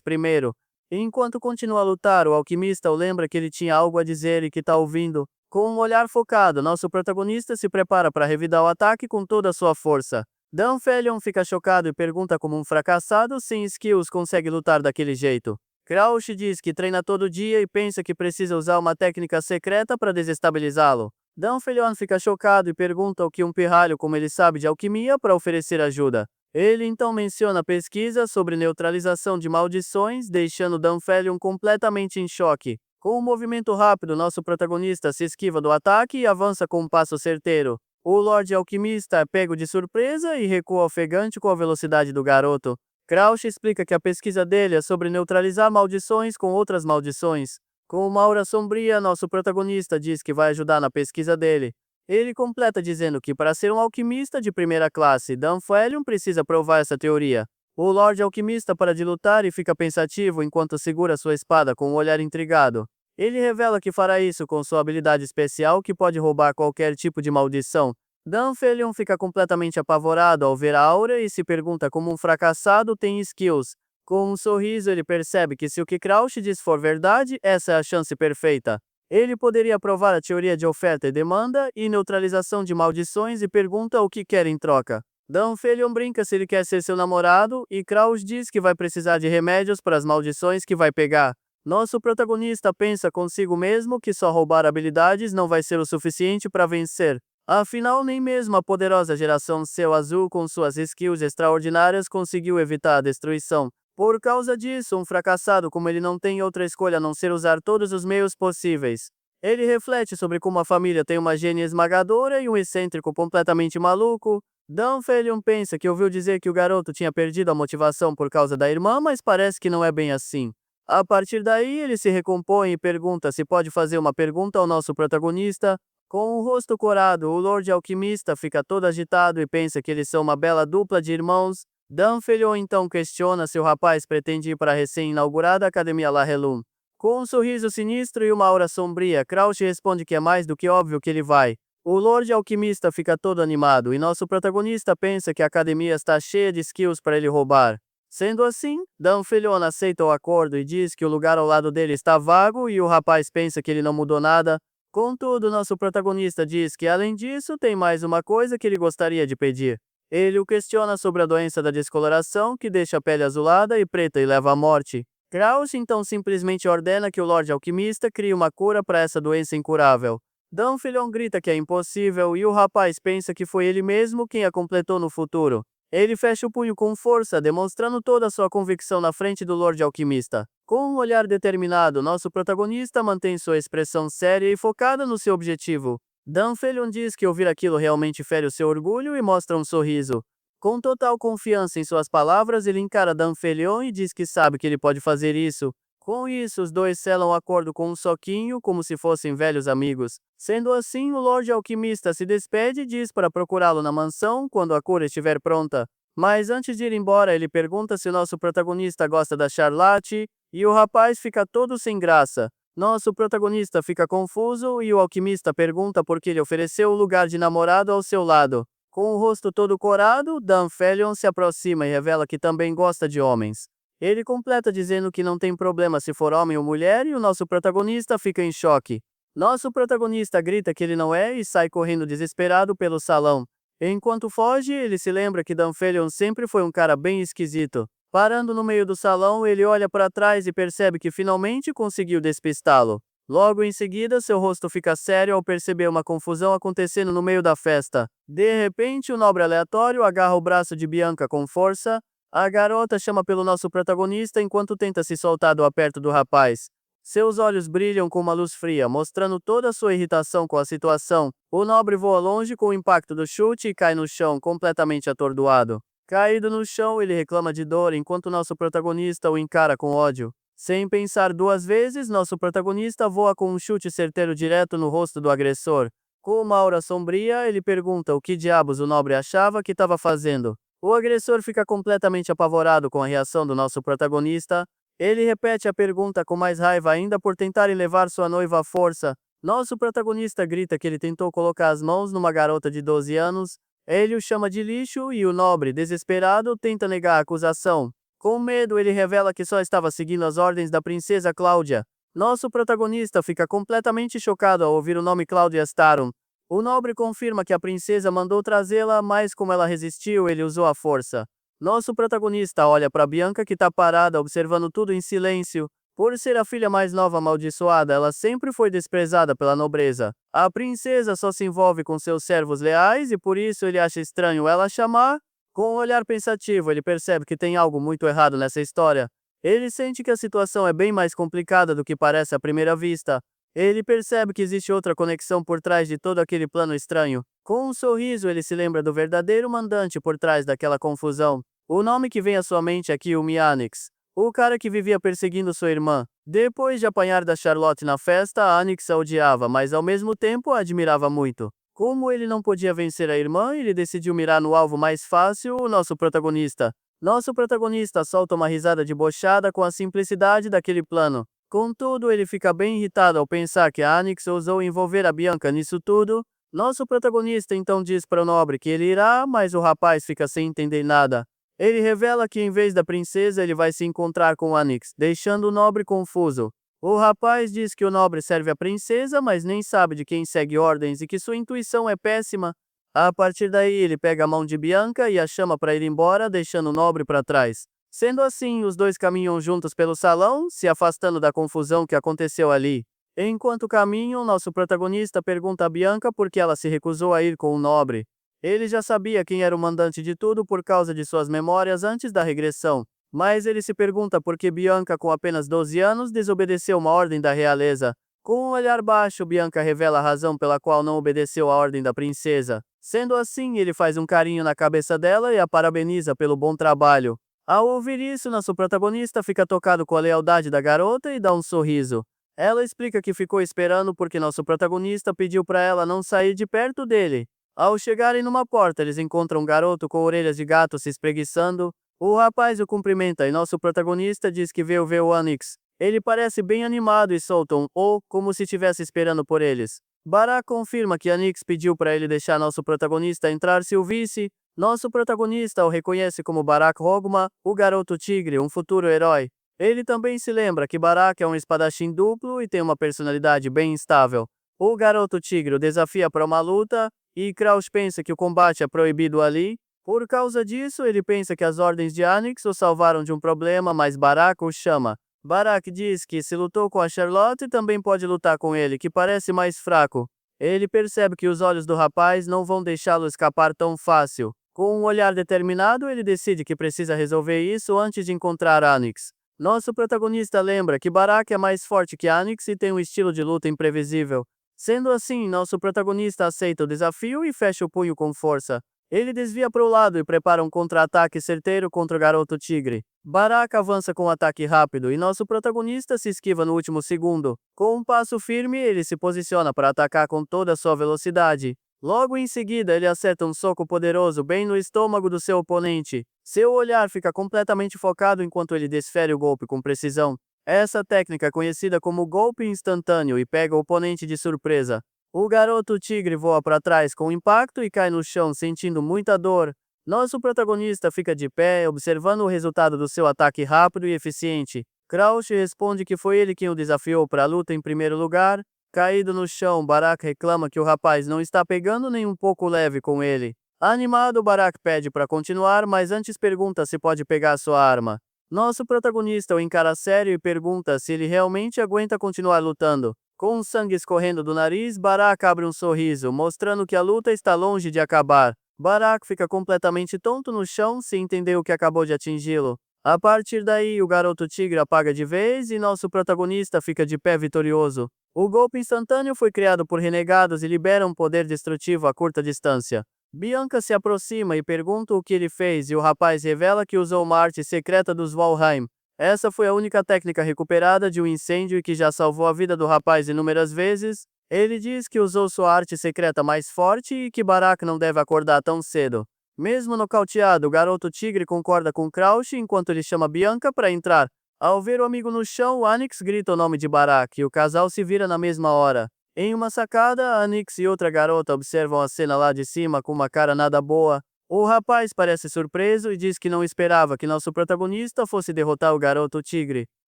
primeiro. Enquanto continua a lutar, o alquimista o lembra que ele tinha algo a dizer e que está ouvindo. Com um olhar focado, nosso protagonista se prepara para revidar o ataque com toda a sua força. Danfelion fica chocado e pergunta como um fracassado sem skills consegue lutar daquele jeito. Crouch diz que treina todo dia e pensa que precisa usar uma técnica secreta para desestabilizá-lo. Danfelion fica chocado e pergunta o que um pirralho como ele sabe de alquimia para oferecer ajuda. Ele então menciona pesquisas sobre neutralização de maldições, deixando Danfelion completamente em choque. Com um movimento rápido, nosso protagonista se esquiva do ataque e avança com um passo certeiro. O Lorde Alquimista é pego de surpresa e recua ofegante com a velocidade do garoto. Crouch explica que a pesquisa dele é sobre neutralizar maldições com outras maldições. Com uma aura sombria, nosso protagonista diz que vai ajudar na pesquisa dele. Ele completa dizendo que para ser um alquimista de primeira classe, Danfelion precisa provar essa teoria. O Lorde Alquimista para de lutar e fica pensativo enquanto segura sua espada com um olhar intrigado. Ele revela que fará isso com sua habilidade especial que pode roubar qualquer tipo de maldição. Danfelion fica completamente apavorado ao ver a aura e se pergunta como um fracassado tem skills. Com um sorriso ele percebe que se o que Crouch diz for verdade, essa é a chance perfeita. Ele poderia provar a teoria de oferta e demanda e neutralização de maldições e pergunta o que quer em troca. Danfelion brinca se ele quer ser seu namorado e Crouch diz que vai precisar de remédios para as maldições que vai pegar. Nosso protagonista pensa consigo mesmo que só roubar habilidades não vai ser o suficiente para vencer. Afinal, nem mesmo a poderosa geração Céu Azul com suas skills extraordinárias conseguiu evitar a destruição. Por causa disso, um fracassado como ele não tem outra escolha a não ser usar todos os meios possíveis. Ele reflete sobre como a família tem uma gênia esmagadora e um excêntrico completamente maluco. Danfelion pensa que ouviu dizer que o garoto tinha perdido a motivação por causa da irmã, mas parece que não é bem assim. A partir daí, ele se recompõe e pergunta se pode fazer uma pergunta ao nosso protagonista. Com o rosto corado, o Lorde Alquimista fica todo agitado e pensa que eles são uma bela dupla de irmãos. Danfelion então questiona se o rapaz pretende ir para a recém-inaugurada Academia La Relum. Com um sorriso sinistro e uma aura sombria, Crouch responde que é mais do que óbvio que ele vai. O Lorde Alquimista fica todo animado e nosso protagonista pensa que a academia está cheia de skills para ele roubar. Sendo assim, Danfelion aceita o acordo e diz que o lugar ao lado dele está vago e o rapaz pensa que ele não mudou nada. Contudo, nosso protagonista diz que além disso tem mais uma coisa que ele gostaria de pedir. Ele o questiona sobre a doença da descoloração que deixa a pele azulada e preta e leva à morte. Crouch então simplesmente ordena que o Lorde Alquimista crie uma cura para essa doença incurável. Danfelion grita que é impossível e o rapaz pensa que foi ele mesmo quem a completou no futuro. Ele fecha o punho com força, demonstrando toda a sua convicção na frente do Lorde Alquimista. Com um olhar determinado, nosso protagonista mantém sua expressão séria e focada no seu objetivo. Danfelion diz que ouvir aquilo realmente fere o seu orgulho e mostra um sorriso. Com total confiança em suas palavras, ele encara Danfelion e diz que sabe que ele pode fazer isso. Com isso, os dois selam o acordo com um soquinho, como se fossem velhos amigos. Sendo assim, o Lorde Alquimista se despede e diz para procurá-lo na mansão quando a cura estiver pronta. Mas antes de ir embora, ele pergunta se nosso protagonista gosta da Charlotte, e o rapaz fica todo sem graça. Nosso protagonista fica confuso e o alquimista pergunta por que ele ofereceu o lugar de namorado ao seu lado. Com o rosto todo corado, Danfelion se aproxima e revela que também gosta de homens. Ele completa dizendo que não tem problema se for homem ou mulher e o nosso protagonista fica em choque. Nosso protagonista grita que ele não é e sai correndo desesperado pelo salão. Enquanto foge, ele se lembra que Danfelion sempre foi um cara bem esquisito. Parando no meio do salão, ele olha para trás e percebe que finalmente conseguiu despistá-lo. Logo em seguida, seu rosto fica sério ao perceber uma confusão acontecendo no meio da festa. De repente, um nobre aleatório agarra o braço de Bianca com força. A garota chama pelo nosso protagonista enquanto tenta se soltar do aperto do rapaz. Seus olhos brilham com uma luz fria, mostrando toda a sua irritação com a situação. O nobre voa longe com o impacto do chute e cai no chão, completamente atordoado. Caído no chão, ele reclama de dor enquanto nosso protagonista o encara com ódio. Sem pensar duas vezes, nosso protagonista voa com um chute certeiro direto no rosto do agressor. Com uma aura sombria, ele pergunta o que diabos o nobre achava que estava fazendo. O agressor fica completamente apavorado com a reação do nosso protagonista. Ele repete a pergunta com mais raiva ainda por tentarem levar sua noiva à força. Nosso protagonista grita que ele tentou colocar as mãos numa garota de 12 anos. Ele o chama de lixo e o nobre, desesperado, tenta negar a acusação. Com medo, ele revela que só estava seguindo as ordens da princesa Cláudia. Nosso protagonista fica completamente chocado ao ouvir o nome Cláudia Starum. O nobre confirma que a princesa mandou trazê-la, mas como ela resistiu, ele usou a força. Nosso protagonista olha para Bianca que está parada observando tudo em silêncio. Por ser a filha mais nova amaldiçoada, ela sempre foi desprezada pela nobreza. A princesa só se envolve com seus servos leais e por isso ele acha estranho ela chamar. Com um olhar pensativo, ele percebe que tem algo muito errado nessa história. Ele sente que a situação é bem mais complicada do que parece à primeira vista. Ele percebe que existe outra conexão por trás de todo aquele plano estranho. Com um sorriso, ele se lembra do verdadeiro mandante por trás daquela confusão. O nome que vem à sua mente é Kilmianix, o cara que vivia perseguindo sua irmã. Depois de apanhar da Charlotte na festa, a Anix a odiava, mas ao mesmo tempo a admirava muito. Como ele não podia vencer a irmã, ele decidiu mirar no alvo mais fácil, o nosso protagonista. Nosso protagonista solta uma risada debochada com a simplicidade daquele plano. Contudo, ele fica bem irritado ao pensar que a Anix ousou envolver a Bianca nisso tudo. Nosso protagonista então diz para o nobre que ele irá, mas o rapaz fica sem entender nada. Ele revela que em vez da princesa ele vai se encontrar com Anix, deixando o nobre confuso. O rapaz diz que o nobre serve a princesa, mas nem sabe de quem segue ordens e que sua intuição é péssima. A partir daí, ele pega a mão de Bianca e a chama para ir embora, deixando o nobre para trás. Sendo assim, os dois caminham juntos pelo salão, se afastando da confusão que aconteceu ali. Enquanto caminham, nosso protagonista pergunta a Bianca por que ela se recusou a ir com o nobre. Ele já sabia quem era o mandante de tudo por causa de suas memórias antes da regressão. Mas ele se pergunta por que Bianca, com apenas 12 anos, desobedeceu uma ordem da realeza. Com um olhar baixo, Bianca revela a razão pela qual não obedeceu à ordem da princesa. Sendo assim, ele faz um carinho na cabeça dela e a parabeniza pelo bom trabalho. Ao ouvir isso, nosso protagonista fica tocado com a lealdade da garota e dá um sorriso. Ela explica que ficou esperando porque nosso protagonista pediu para ela não sair de perto dele. Ao chegarem numa porta, eles encontram um garoto com orelhas de gato se espreguiçando. O rapaz o cumprimenta e nosso protagonista diz que veio ver o Anix. Ele parece bem animado e solta um "oh", como se estivesse esperando por eles. Barak confirma que Anix pediu para ele deixar nosso protagonista entrar se o visse. Nosso protagonista o reconhece como Barak Hogma, o garoto tigre, um futuro herói. Ele também se lembra que Barak é um espadachim duplo e tem uma personalidade bem instável. O garoto tigre o desafia para uma luta, e Kraus pensa que o combate é proibido ali. Por causa disso, ele pensa que as ordens de Anix o salvaram de um problema, mas Barak o chama. Barak diz que se lutou com a Charlotte, também pode lutar com ele, que parece mais fraco. Ele percebe que os olhos do rapaz não vão deixá-lo escapar tão fácil. Com um olhar determinado, ele decide que precisa resolver isso antes de encontrar Anix. Nosso protagonista lembra que Barak é mais forte que Anix e tem um estilo de luta imprevisível. Sendo assim, nosso protagonista aceita o desafio e fecha o punho com força. Ele desvia para o lado e prepara um contra-ataque certeiro contra o garoto tigre. Barak avança com um ataque rápido e nosso protagonista se esquiva no último segundo. Com um passo firme, ele se posiciona para atacar com toda a sua velocidade. Logo em seguida, ele acerta um soco poderoso bem no estômago do seu oponente. Seu olhar fica completamente focado enquanto ele desfere o golpe com precisão. Essa técnica é conhecida como golpe instantâneo e pega o oponente de surpresa. O garoto tigre voa para trás com impacto e cai no chão sentindo muita dor. Nosso protagonista fica de pé, observando o resultado do seu ataque rápido e eficiente. Crouch responde que foi ele quem o desafiou para a luta em primeiro lugar. Caído no chão, Barak reclama que o rapaz não está pegando nem um pouco leve com ele. Animado, Barak pede para continuar, mas antes pergunta se pode pegar sua arma. Nosso protagonista o encara sério e pergunta se ele realmente aguenta continuar lutando. Com o sangue escorrendo do nariz, Barak abre um sorriso, mostrando que a luta está longe de acabar. Barak fica completamente tonto no chão, sem entender o que acabou de atingi-lo. A partir daí, o garoto tigre apaga de vez e nosso protagonista fica de pé vitorioso. O golpe instantâneo foi criado por renegados e libera um poder destrutivo a curta distância. Bianca se aproxima e pergunta o que ele fez e o rapaz revela que usou uma arte secreta dos Valheim. Essa foi a única técnica recuperada de um incêndio e que já salvou a vida do rapaz inúmeras vezes. Ele diz que usou sua arte secreta mais forte e que Barak não deve acordar tão cedo. Mesmo nocauteado, o garoto tigre concorda com Crouch enquanto ele chama Bianca para entrar. Ao ver o amigo no chão, Anix grita o nome de Barak e o casal se vira na mesma hora. Em uma sacada, Anix e outra garota observam a cena lá de cima com uma cara nada boa. O rapaz parece surpreso e diz que não esperava que nosso protagonista fosse derrotar o garoto tigre.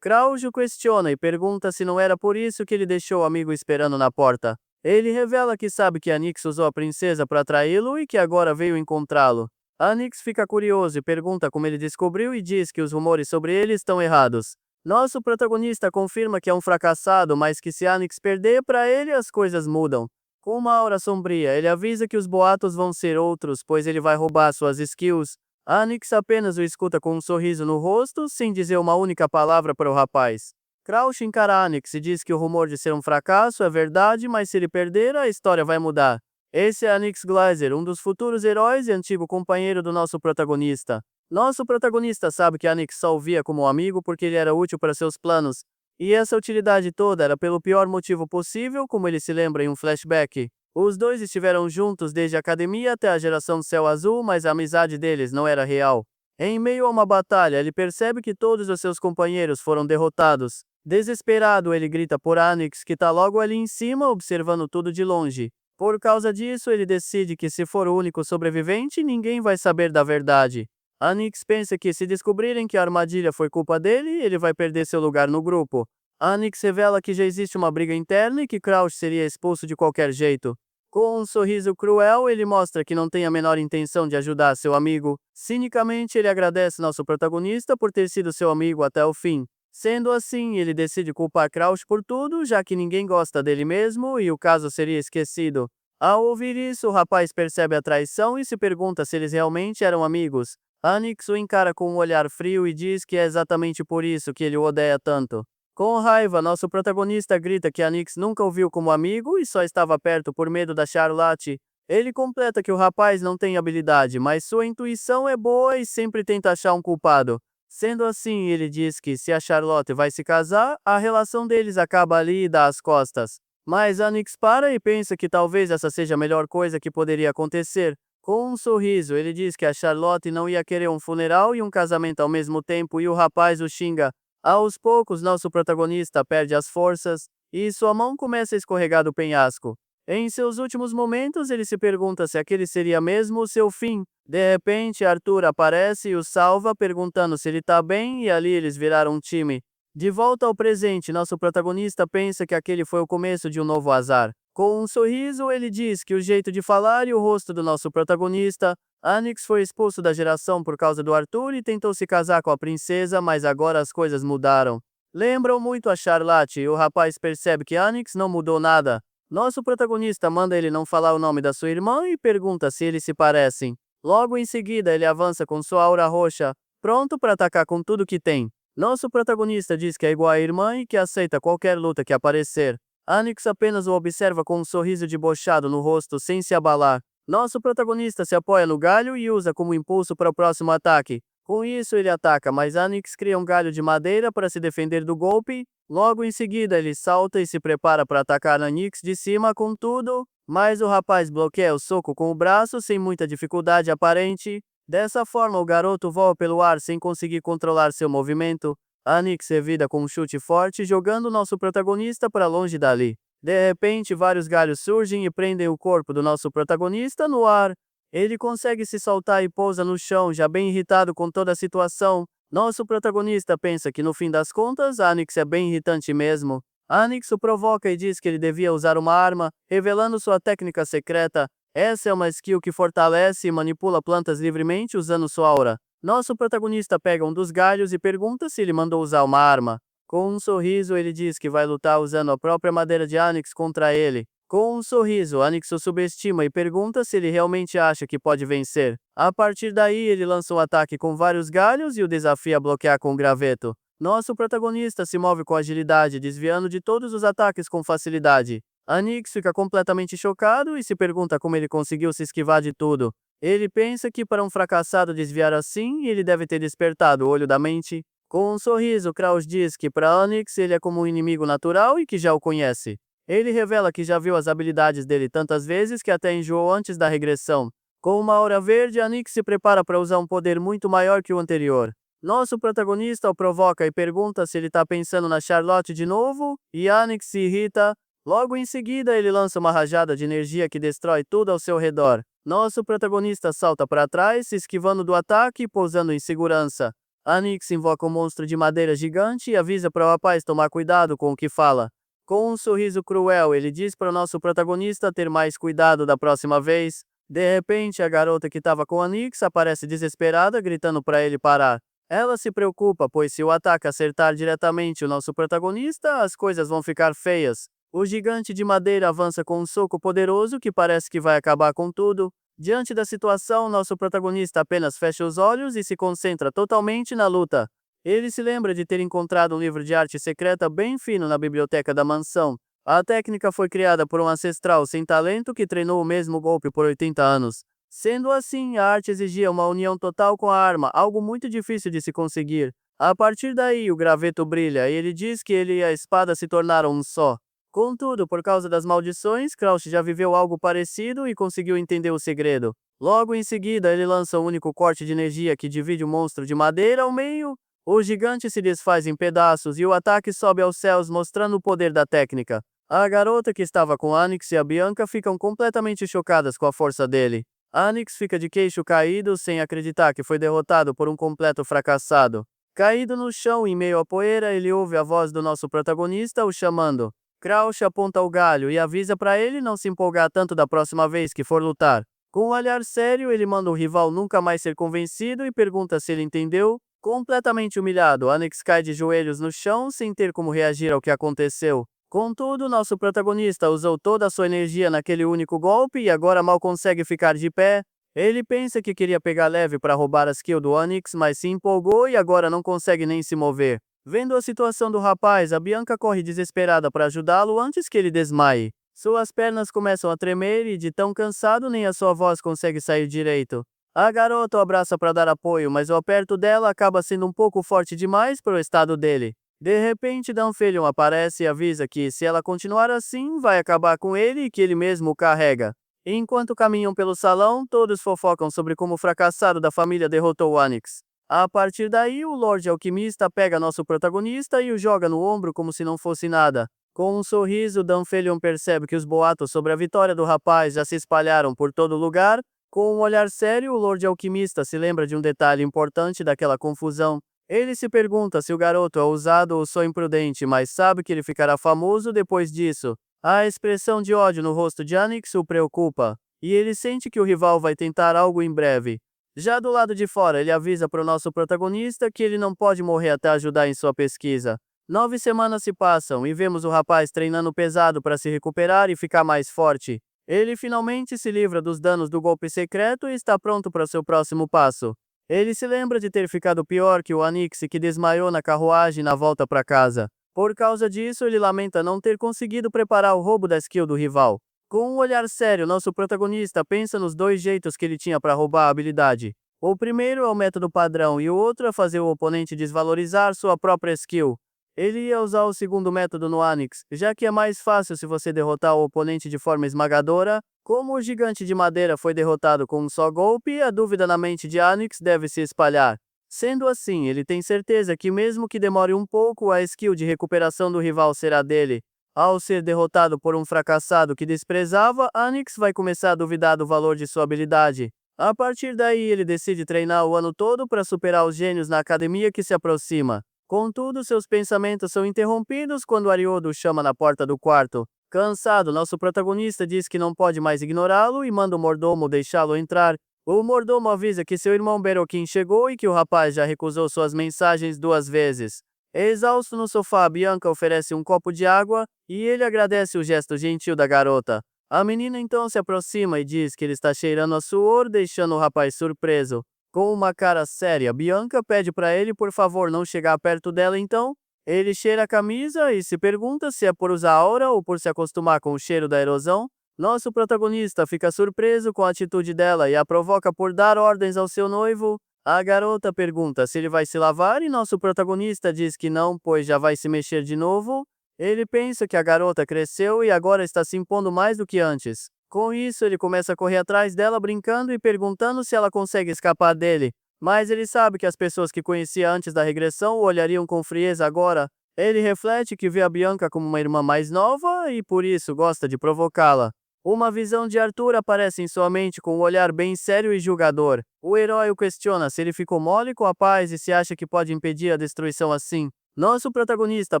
Crouch o questiona e pergunta se não era por isso que ele deixou o amigo esperando na porta. Ele revela que sabe que Anix usou a princesa para atraí-lo e que agora veio encontrá-lo. Anix fica curioso e pergunta como ele descobriu e diz que os rumores sobre ele estão errados. Nosso protagonista confirma que é um fracassado, mas que se Anix perder para ele, as coisas mudam. Com uma aura sombria, ele avisa que os boatos vão ser outros, pois ele vai roubar suas skills. Anix apenas o escuta com um sorriso no rosto, sem dizer uma única palavra para o rapaz. Crouch encara Anix e diz que o rumor de ser um fracasso é verdade, mas se ele perder, a história vai mudar. Esse é Anix Glazer, um dos futuros heróis e antigo companheiro do nosso protagonista. Nosso protagonista sabe que Anix só o via como um amigo porque ele era útil para seus planos, e essa utilidade toda era pelo pior motivo possível, como ele se lembra em um flashback. Os dois estiveram juntos desde a academia até a geração Céu Azul, mas a amizade deles não era real. Em meio a uma batalha, ele percebe que todos os seus companheiros foram derrotados. Desesperado, ele grita por Anix, que tá logo ali em cima, observando tudo de longe. Por causa disso, ele decide que se for o único sobrevivente, ninguém vai saber da verdade. Anix pensa que se descobrirem que a armadilha foi culpa dele, ele vai perder seu lugar no grupo. Anix revela que já existe uma briga interna e que Crouch seria expulso de qualquer jeito. Com um sorriso cruel, ele mostra que não tem a menor intenção de ajudar seu amigo. Cinicamente, ele agradece nosso protagonista por ter sido seu amigo até o fim. Sendo assim, ele decide culpar Crouch por tudo, já que ninguém gosta dele mesmo e o caso seria esquecido. Ao ouvir isso, o rapaz percebe a traição e se pergunta se eles realmente eram amigos. Anix o encara com um olhar frio e diz que é exatamente por isso que ele o odeia tanto. Com raiva, nosso protagonista grita que Anix nunca o viu como amigo e só estava perto por medo da Charlotte. Ele completa que o rapaz não tem habilidade, mas sua intuição é boa e sempre tenta achar um culpado. Sendo assim, ele diz que se a Charlotte vai se casar, a relação deles acaba ali e dá as costas. Mas Anix para e pensa que talvez essa seja a melhor coisa que poderia acontecer. Com um sorriso, ele diz que a Charlotte não ia querer um funeral e um casamento ao mesmo tempo e o rapaz o xinga. Aos poucos, nosso protagonista perde as forças e sua mão começa a escorregar do penhasco. Em seus últimos momentos, ele se pergunta se aquele seria mesmo o seu fim. De repente, Arthur aparece e o salva, perguntando se ele tá bem, e ali eles viraram um time. De volta ao presente, nosso protagonista pensa que aquele foi o começo de um novo azar. Com um sorriso, ele diz que o jeito de falar e o rosto do nosso protagonista, Anix foi expulso da geração por causa do Arthur e tentou se casar com a princesa, mas agora as coisas mudaram. Lembram muito a Charlotte e o rapaz percebe que Anix não mudou nada. Nosso protagonista manda ele não falar o nome da sua irmã e pergunta se eles se parecem. Logo em seguida, ele avança com sua aura roxa, pronto para atacar com tudo que tem. Nosso protagonista diz que é igual à irmã e que aceita qualquer luta que aparecer. Anix apenas o observa com um sorriso debochado no rosto sem se abalar. Nosso protagonista se apoia no galho e usa como impulso para o próximo ataque. Com isso, ele ataca, mas Anix cria um galho de madeira para se defender do golpe. Logo em seguida, ele salta e se prepara para atacar Anix de cima com tudo, mas o rapaz bloqueia o soco com o braço sem muita dificuldade aparente. Dessa forma, o garoto voa pelo ar sem conseguir controlar seu movimento. Anix evita com um chute forte, jogando nosso protagonista para longe dali. De repente, vários galhos surgem e prendem o corpo do nosso protagonista no ar. Ele consegue se soltar e pousa no chão, já bem irritado com toda a situação. Nosso protagonista pensa que no fim das contas, Anix é bem irritante mesmo. Anix o provoca e diz que ele devia usar uma arma, revelando sua técnica secreta. Essa é uma skill que fortalece e manipula plantas livremente usando sua aura. Nosso protagonista pega um dos galhos e pergunta se ele mandou usar uma arma. Com um sorriso, ele diz que vai lutar usando a própria madeira de Anix contra ele. Com um sorriso, Anix o subestima e pergunta se ele realmente acha que pode vencer. A partir daí, ele lança um ataque com vários galhos e o desafia a bloquear com o graveto. Nosso protagonista se move com agilidade, desviando de todos os ataques com facilidade. Anix fica completamente chocado e se pergunta como ele conseguiu se esquivar de tudo. Ele pensa que para um fracassado desviar assim, ele deve ter despertado o olho da mente. Com um sorriso, Kraus diz que para Anix ele é como um inimigo natural e que já o conhece. Ele revela que já viu as habilidades dele tantas vezes que até enjoou antes da regressão. Com uma aura verde, Anix se prepara para usar um poder muito maior que o anterior. Nosso protagonista o provoca e pergunta se ele tá pensando na Charlotte de novo, e Anix se irrita. Logo em seguida, ele lança uma rajada de energia que destrói tudo ao seu redor. Nosso protagonista salta para trás, se esquivando do ataque e pousando em segurança. Anix invoca um monstro de madeira gigante e avisa para o rapaz tomar cuidado com o que fala. Com um sorriso cruel, ele diz para o nosso protagonista ter mais cuidado da próxima vez. De repente, a garota que estava com Anix aparece desesperada, gritando para ele parar. Ela se preocupa, pois se o ataque acertar diretamente o nosso protagonista, as coisas vão ficar feias. O gigante de madeira avança com um soco poderoso que parece que vai acabar com tudo. Diante da situação, nosso protagonista apenas fecha os olhos e se concentra totalmente na luta. Ele se lembra de ter encontrado um livro de arte secreta bem fino na biblioteca da mansão. A técnica foi criada por um ancestral sem talento que treinou o mesmo golpe por 80 anos. Sendo assim, a arte exigia uma união total com a arma, algo muito difícil de se conseguir. A partir daí, o graveto brilha e ele diz que ele e a espada se tornaram um só. Contudo, por causa das maldições, Crouch já viveu algo parecido e conseguiu entender o segredo. Logo em seguida, ele lança um único corte de energia que divide o monstro de madeira ao meio. O gigante se desfaz em pedaços e o ataque sobe aos céus, mostrando o poder da técnica. A garota que estava com Anix e a Bianca ficam completamente chocadas com a força dele. Anix fica de queixo caído, sem acreditar que foi derrotado por um completo fracassado. Caído no chão em meio à poeira, ele ouve a voz do nosso protagonista o chamando. Crouch aponta o galho e avisa para ele não se empolgar tanto da próxima vez que for lutar. Com um olhar sério, ele manda o rival nunca mais ser convencido e pergunta se ele entendeu. Completamente humilhado, Anix cai de joelhos no chão sem ter como reagir ao que aconteceu. Contudo, nosso protagonista usou toda a sua energia naquele único golpe e agora mal consegue ficar de pé. Ele pensa que queria pegar leve para roubar a skill do Anix, mas se empolgou e agora não consegue nem se mover. Vendo a situação do rapaz, a Bianca corre desesperada para ajudá-lo antes que ele desmaie. Suas pernas começam a tremer e, de tão cansado, nem a sua voz consegue sair direito. A garota o abraça para dar apoio, mas o aperto dela acaba sendo um pouco forte demais para o estado dele. De repente, Dunfelion aparece e avisa que, se ela continuar assim, vai acabar com ele e que ele mesmo o carrega. Enquanto caminham pelo salão, todos fofocam sobre como o fracassado da família derrotou o Anix. A partir daí, o Lorde Alquimista pega nosso protagonista e o joga no ombro como se não fosse nada. Com um sorriso, Dunfelion percebe que os boatos sobre a vitória do rapaz já se espalharam por todo lugar. Com um olhar sério, o Lorde Alquimista se lembra de um detalhe importante daquela confusão. Ele se pergunta se o garoto é ousado ou só imprudente, mas sabe que ele ficará famoso depois disso. A expressão de ódio no rosto de Anix o preocupa, e ele sente que o rival vai tentar algo em breve. Já do lado de fora, ele avisa para o nosso protagonista que ele não pode morrer até ajudar em sua pesquisa. 9 semanas se passam e vemos o rapaz treinando pesado para se recuperar e ficar mais forte. Ele finalmente se livra dos danos do golpe secreto e está pronto para seu próximo passo. Ele se lembra de ter ficado pior que o Anix que desmaiou na carruagem na volta para casa. Por causa disso, ele lamenta não ter conseguido preparar o roubo da skill do rival. Com um olhar sério, nosso protagonista pensa nos dois jeitos que ele tinha para roubar a habilidade. O primeiro é o método padrão e o outro é fazer o oponente desvalorizar sua própria skill. Ele ia usar o segundo método no Anix, já que é mais fácil se você derrotar o oponente de forma esmagadora. Como o gigante de madeira foi derrotado com um só golpe, a dúvida na mente de Anix deve se espalhar. Sendo assim, ele tem certeza que mesmo que demore um pouco, a skill de recuperação do rival será dele. Ao ser derrotado por um fracassado que desprezava, Anix vai começar a duvidar do valor de sua habilidade. A partir daí, ele decide treinar o ano todo para superar os gênios na academia que se aproxima. Contudo, seus pensamentos são interrompidos quando Ariodo o chama na porta do quarto. Cansado, nosso protagonista diz que não pode mais ignorá-lo e manda o mordomo deixá-lo entrar. O mordomo avisa que seu irmão Beroquim chegou e que o rapaz já recusou suas mensagens 2 vezes. Exausto no sofá, Bianca oferece um copo de água, e ele agradece o gesto gentil da garota. A menina então se aproxima e diz que ele está cheirando a suor, deixando o rapaz surpreso. Com uma cara séria, Bianca pede para ele por favor não chegar perto dela então. Ele cheira a camisa e se pergunta se é por usar aura ou por se acostumar com o cheiro da erosão. Nosso protagonista fica surpreso com a atitude dela e a provoca por dar ordens ao seu noivo. A garota pergunta se ele vai se lavar e nosso protagonista diz que não, pois já vai se mexer de novo. Ele pensa que a garota cresceu e agora está se impondo mais do que antes. Com isso, ele começa a correr atrás dela brincando e perguntando se ela consegue escapar dele. Mas ele sabe que as pessoas que conhecia antes da regressão o olhariam com frieza agora. Ele reflete que vê a Bianca como uma irmã mais nova e por isso gosta de provocá-la. Uma visão de Arthur aparece em sua mente com um olhar bem sério e julgador. O herói o questiona se ele ficou mole com a paz e se acha que pode impedir a destruição assim. Nosso protagonista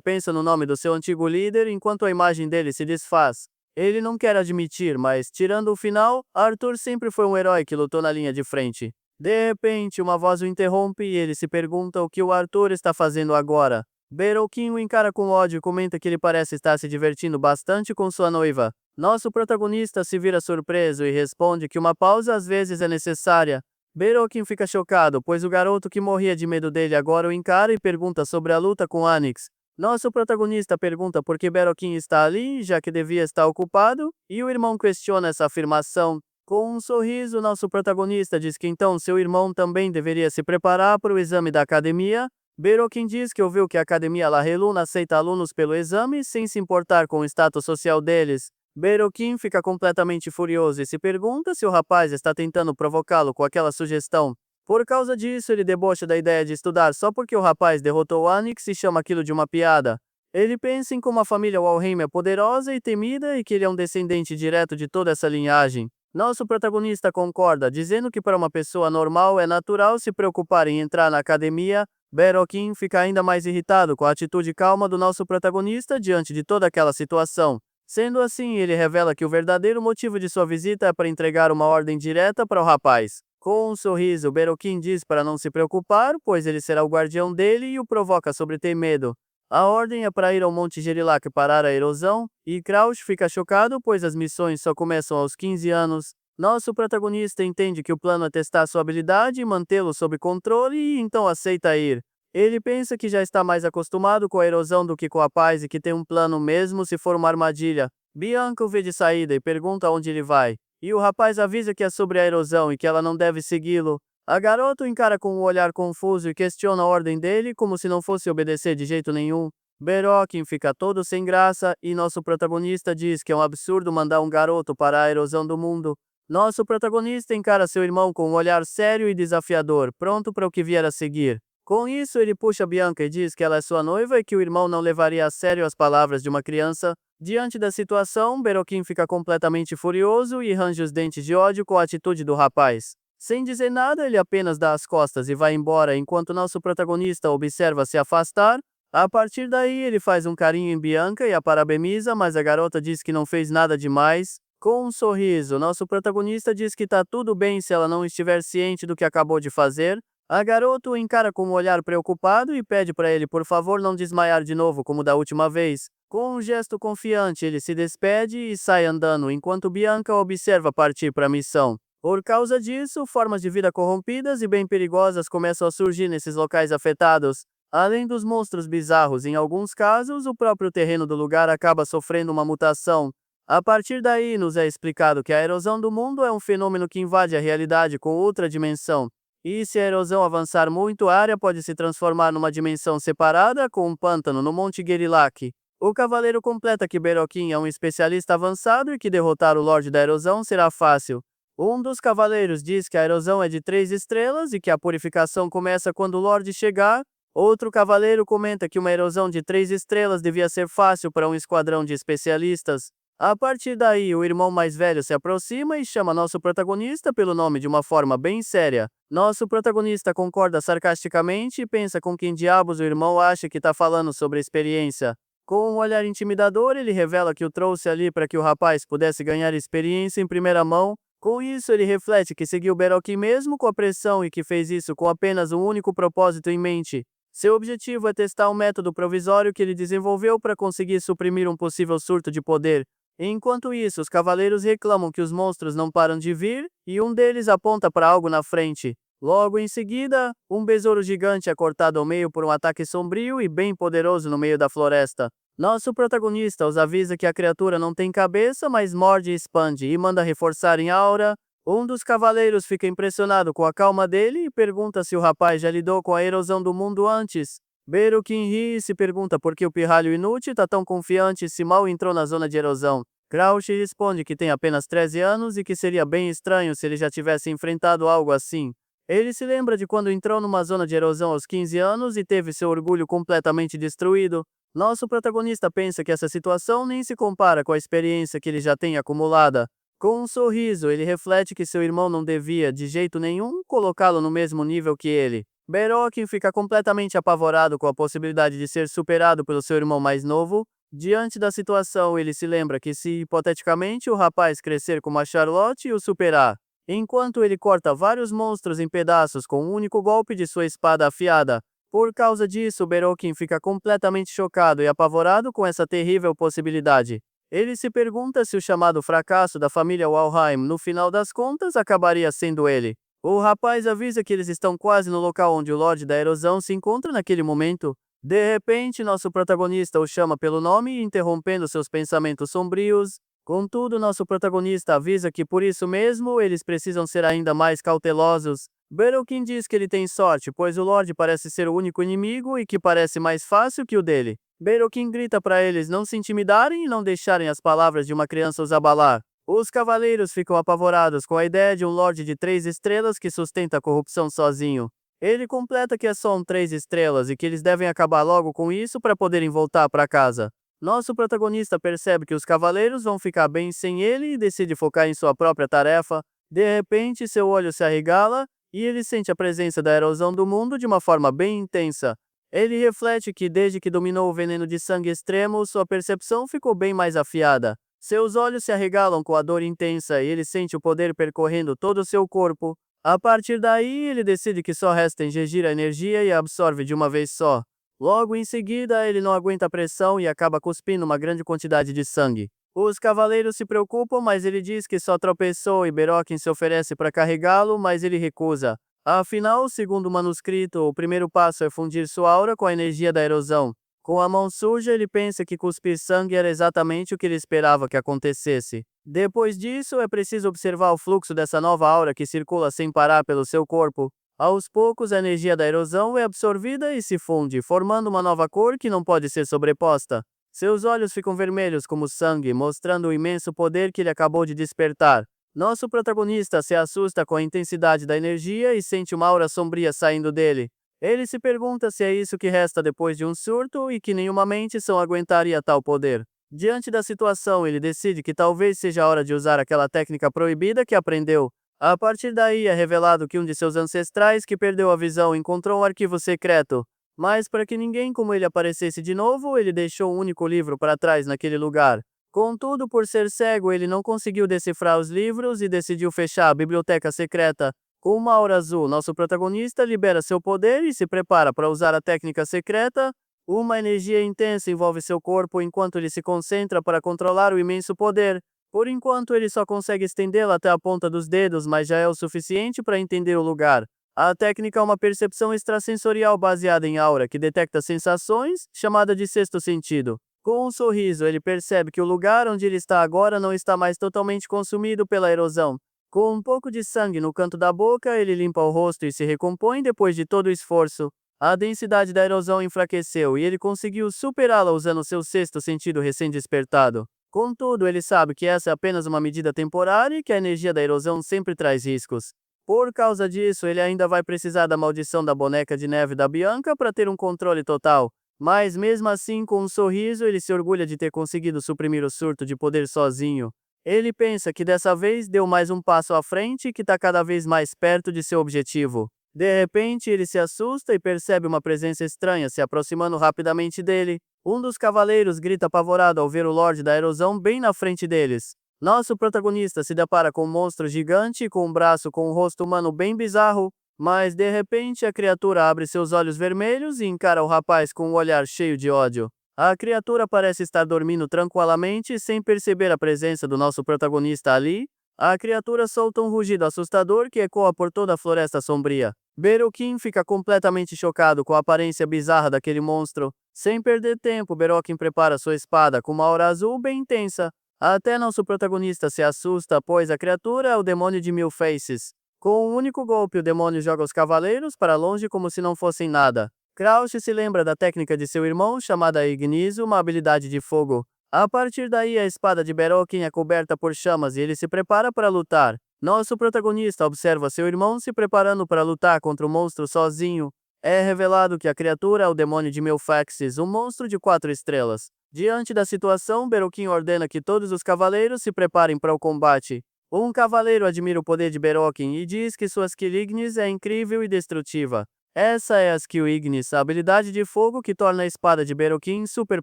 pensa no nome do seu antigo líder enquanto a imagem dele se desfaz. Ele não quer admitir, mas, tirando o final, Arthur sempre foi um herói que lutou na linha de frente. De repente, uma voz o interrompe e ele se pergunta o que o Arthur está fazendo agora. Berokin o encara com ódio e comenta que ele parece estar se divertindo bastante com sua noiva. Nosso protagonista se vira surpreso e responde que uma pausa às vezes é necessária. Berokin fica chocado, pois o garoto que morria de medo dele agora o encara e pergunta sobre a luta com Onyx. Nosso protagonista pergunta por que Berokin está ali, já que devia estar ocupado, e o irmão questiona essa afirmação. Com um sorriso, nosso protagonista diz que então seu irmão também deveria se preparar para o exame da academia. Berokin diz que ouviu que a academia La Reluna aceita alunos pelo exame sem se importar com o status social deles. Berokin fica completamente furioso e se pergunta se o rapaz está tentando provocá-lo com aquela sugestão. Por causa disso, ele debocha da ideia de estudar só porque o rapaz derrotou Onyx e chama aquilo de uma piada. Ele pensa em como a família Walheim é poderosa e temida e que ele é um descendente direto de toda essa linhagem. Nosso protagonista concorda, dizendo que para uma pessoa normal é natural se preocupar em entrar na academia. Berokin fica ainda mais irritado com a atitude calma do nosso protagonista diante de toda aquela situação. Sendo assim, ele revela que o verdadeiro motivo de sua visita é para entregar uma ordem direta para o rapaz. Com um sorriso, Berokin diz para não se preocupar, pois ele será o guardião dele e o provoca sobre ter medo. A ordem é para ir ao Monte Gerilac parar a erosão, e Crouch fica chocado pois as missões só começam aos 15 anos. Nosso protagonista entende que o plano é testar sua habilidade e mantê-lo sob controle e então aceita ir. Ele pensa que já está mais acostumado com a erosão do que com a paz e que tem um plano mesmo se for uma armadilha. Bianca o vê de saída e pergunta onde ele vai. E o rapaz avisa que é sobre a erosão e que ela não deve segui-lo. A garota o encara com um olhar confuso e questiona a ordem dele como se não fosse obedecer de jeito nenhum. Berokin fica todo sem graça e nosso protagonista diz que é um absurdo mandar um garoto para a erosão do mundo. Nosso protagonista encara seu irmão com um olhar sério e desafiador, pronto para o que vier a seguir. Com isso, ele puxa Bianca e diz que ela é sua noiva e que o irmão não levaria a sério as palavras de uma criança. Diante da situação, Berokin fica completamente furioso e range os dentes de ódio com a atitude do rapaz. Sem dizer nada, ele apenas dá as costas e vai embora enquanto nosso protagonista observa se afastar. A partir daí, ele faz um carinho em Bianca e a parabeniza, mas a garota diz que não fez nada demais. Com um sorriso, nosso protagonista diz que tá tudo bem se ela não estiver ciente do que acabou de fazer. A garota o encara com um olhar preocupado e pede para ele por favor não desmaiar de novo como da última vez. Com um gesto confiante, ele se despede e sai andando enquanto Bianca observa partir para a missão. Por causa disso, formas de vida corrompidas e bem perigosas começam a surgir nesses locais afetados. Além dos monstros bizarros, em alguns casos, o próprio terreno do lugar acaba sofrendo uma mutação. A partir daí, nos é explicado que a erosão do mundo é um fenômeno que invade a realidade com outra dimensão. E se a erosão avançar muito, a área pode se transformar numa dimensão separada, com um pântano no Monte Gerilac. O cavaleiro completa que Berokin é um especialista avançado e que derrotar o Lorde da Erosão será fácil. Um dos cavaleiros diz que a erosão é de 3 estrelas e que a purificação começa quando o Lorde chegar. Outro cavaleiro comenta que uma erosão de 3 estrelas devia ser fácil para um esquadrão de especialistas. A partir daí, o irmão mais velho se aproxima e chama nosso protagonista pelo nome de uma forma bem séria. Nosso protagonista concorda sarcasticamente e pensa com quem diabos o irmão acha que está falando sobre a experiência. Com um olhar intimidador, ele revela que o trouxe ali para que o rapaz pudesse ganhar experiência em primeira mão. Com isso, ele reflete que seguiu Berokin mesmo com a pressão e que fez isso com apenas um único propósito em mente. Seu objetivo é testar um método provisório que ele desenvolveu para conseguir suprimir um possível surto de poder. Enquanto isso, os cavaleiros reclamam que os monstros não param de vir, e um deles aponta para algo na frente. Logo em seguida, um besouro gigante é cortado ao meio por um ataque sombrio e bem poderoso no meio da floresta. Nosso protagonista os avisa que a criatura não tem cabeça, mas morde e expande, e manda reforçar em aura. Um dos cavaleiros fica impressionado com a calma dele e pergunta se o rapaz já lidou com a erosão do mundo antes. Berukin ri e se pergunta por que o pirralho inútil tá tão confiante se mal entrou na zona de erosão. Crouch responde que tem apenas 13 anos e que seria bem estranho se ele já tivesse enfrentado algo assim. Ele se lembra de quando entrou numa zona de erosão aos 15 anos e teve seu orgulho completamente destruído. Nosso protagonista pensa que essa situação nem se compara com a experiência que ele já tem acumulada. Com um sorriso, ele reflete que seu irmão não devia, de jeito nenhum, colocá-lo no mesmo nível que ele. Berokin fica completamente apavorado com a possibilidade de ser superado pelo seu irmão mais novo. Diante da situação, ele se lembra que se, hipoteticamente, o rapaz crescer como a Charlotte e o superar, enquanto ele corta vários monstros em pedaços com um único golpe de sua espada afiada. Por causa disso, Berokin fica completamente chocado e apavorado com essa terrível possibilidade. Ele se pergunta se o chamado fracasso da família Walheim, no final das contas, acabaria sendo ele. O rapaz avisa que eles estão quase no local onde o Lorde da Erosão se encontra naquele momento. De repente, nosso protagonista o chama pelo nome, interrompendo seus pensamentos sombrios. Contudo, nosso protagonista avisa que por isso mesmo eles precisam ser ainda mais cautelosos. Berokin diz que ele tem sorte, pois o Lorde parece ser o único inimigo e que parece mais fácil que o dele. Berokin grita para eles não se intimidarem e não deixarem as palavras de uma criança os abalar. Os cavaleiros ficam apavorados com a ideia de um Lorde de 3 estrelas que sustenta a corrupção sozinho. Ele completa que é só um 3 estrelas e que eles devem acabar logo com isso para poderem voltar para casa. Nosso protagonista percebe que os cavaleiros vão ficar bem sem ele e decide focar em sua própria tarefa. De repente, seu olho se arregala e ele sente a presença da erosão do mundo de uma forma bem intensa. Ele reflete que desde que dominou o veneno de sangue extremo, sua percepção ficou bem mais afiada. Seus olhos se arregalam com a dor intensa e ele sente o poder percorrendo todo o seu corpo. A partir daí, ele decide que só resta ingerir a energia e a absorve de uma vez só. Logo em seguida, ele não aguenta a pressão e acaba cuspindo uma grande quantidade de sangue. Os cavaleiros se preocupam, mas ele diz que só tropeçou e Berokin se oferece para carregá-lo, mas ele recusa. Afinal, segundo o manuscrito, o primeiro passo é fundir sua aura com a energia da erosão. Com a mão suja, ele pensa que cuspir sangue era exatamente o que ele esperava que acontecesse. Depois disso, é preciso observar o fluxo dessa nova aura que circula sem parar pelo seu corpo. Aos poucos, a energia da erosão é absorvida e se funde, formando uma nova cor que não pode ser sobreposta. Seus olhos ficam vermelhos como sangue, mostrando o imenso poder que ele acabou de despertar. Nosso protagonista se assusta com a intensidade da energia e sente uma aura sombria saindo dele. Ele se pergunta se é isso que resta depois de um surto e que nenhuma mente são aguentaria tal poder. Diante da situação, ele decide que talvez seja a hora de usar aquela técnica proibida que aprendeu. A partir daí é revelado que um de seus ancestrais que perdeu a visão encontrou um arquivo secreto. Mas para que ninguém como ele aparecesse de novo, ele deixou um único livro para trás naquele lugar. Contudo, por ser cego, ele não conseguiu decifrar os livros e decidiu fechar a biblioteca secreta. Com uma aura azul, nosso protagonista libera seu poder e se prepara para usar a técnica secreta. Uma energia intensa envolve seu corpo enquanto ele se concentra para controlar o imenso poder. Por enquanto, ele só consegue estendê-la até a ponta dos dedos, mas já é o suficiente para entender o lugar. A técnica é uma percepção extrasensorial baseada em aura que detecta sensações, chamada de sexto sentido. Com um sorriso, ele percebe que o lugar onde ele está agora não está mais totalmente consumido pela erosão. Com um pouco de sangue no canto da boca, ele limpa o rosto e se recompõe depois de todo o esforço. A densidade da erosão enfraqueceu e ele conseguiu superá-la usando seu sexto sentido recém-despertado. Contudo, ele sabe que essa é apenas uma medida temporária e que a energia da erosão sempre traz riscos. Por causa disso, ele ainda vai precisar da maldição da boneca de neve da Bianca para ter um controle total. Mas mesmo assim, com um sorriso, ele se orgulha de ter conseguido suprimir o surto de poder sozinho. Ele pensa que dessa vez deu mais um passo à frente e que está cada vez mais perto de seu objetivo. De repente, ele se assusta e percebe uma presença estranha se aproximando rapidamente dele. Um dos cavaleiros grita apavorado ao ver o Lorde da Erosão bem na frente deles. Nosso protagonista se depara com um monstro gigante com um braço com um rosto humano bem bizarro, mas de repente a criatura abre seus olhos vermelhos e encara o rapaz com um olhar cheio de ódio. A criatura parece estar dormindo tranquilamente sem perceber a presença do nosso protagonista ali. A criatura solta um rugido assustador que ecoa por toda a floresta sombria. Berokin fica completamente chocado com a aparência bizarra daquele monstro. Sem perder tempo, Berokin prepara sua espada com uma aura azul bem intensa. Até nosso protagonista se assusta, pois a criatura é o demônio de Mil Faces. Com um único golpe, o demônio joga os cavaleiros para longe como se não fossem nada. Crouch se lembra da técnica de seu irmão chamada Ignis, uma habilidade de fogo. A partir daí, a espada de Berokin é coberta por chamas e ele se prepara para lutar. Nosso protagonista observa seu irmão se preparando para lutar contra o monstro sozinho. É revelado que a criatura é o demônio de Milfaxis, um monstro de 4 estrelas. Diante da situação, Berokin ordena que todos os cavaleiros se preparem para o combate. Um cavaleiro admira o poder de Berokin e diz que sua skill Ignis é incrível e destrutiva. Essa é a skill Ignis, a habilidade de fogo que torna a espada de Berokin super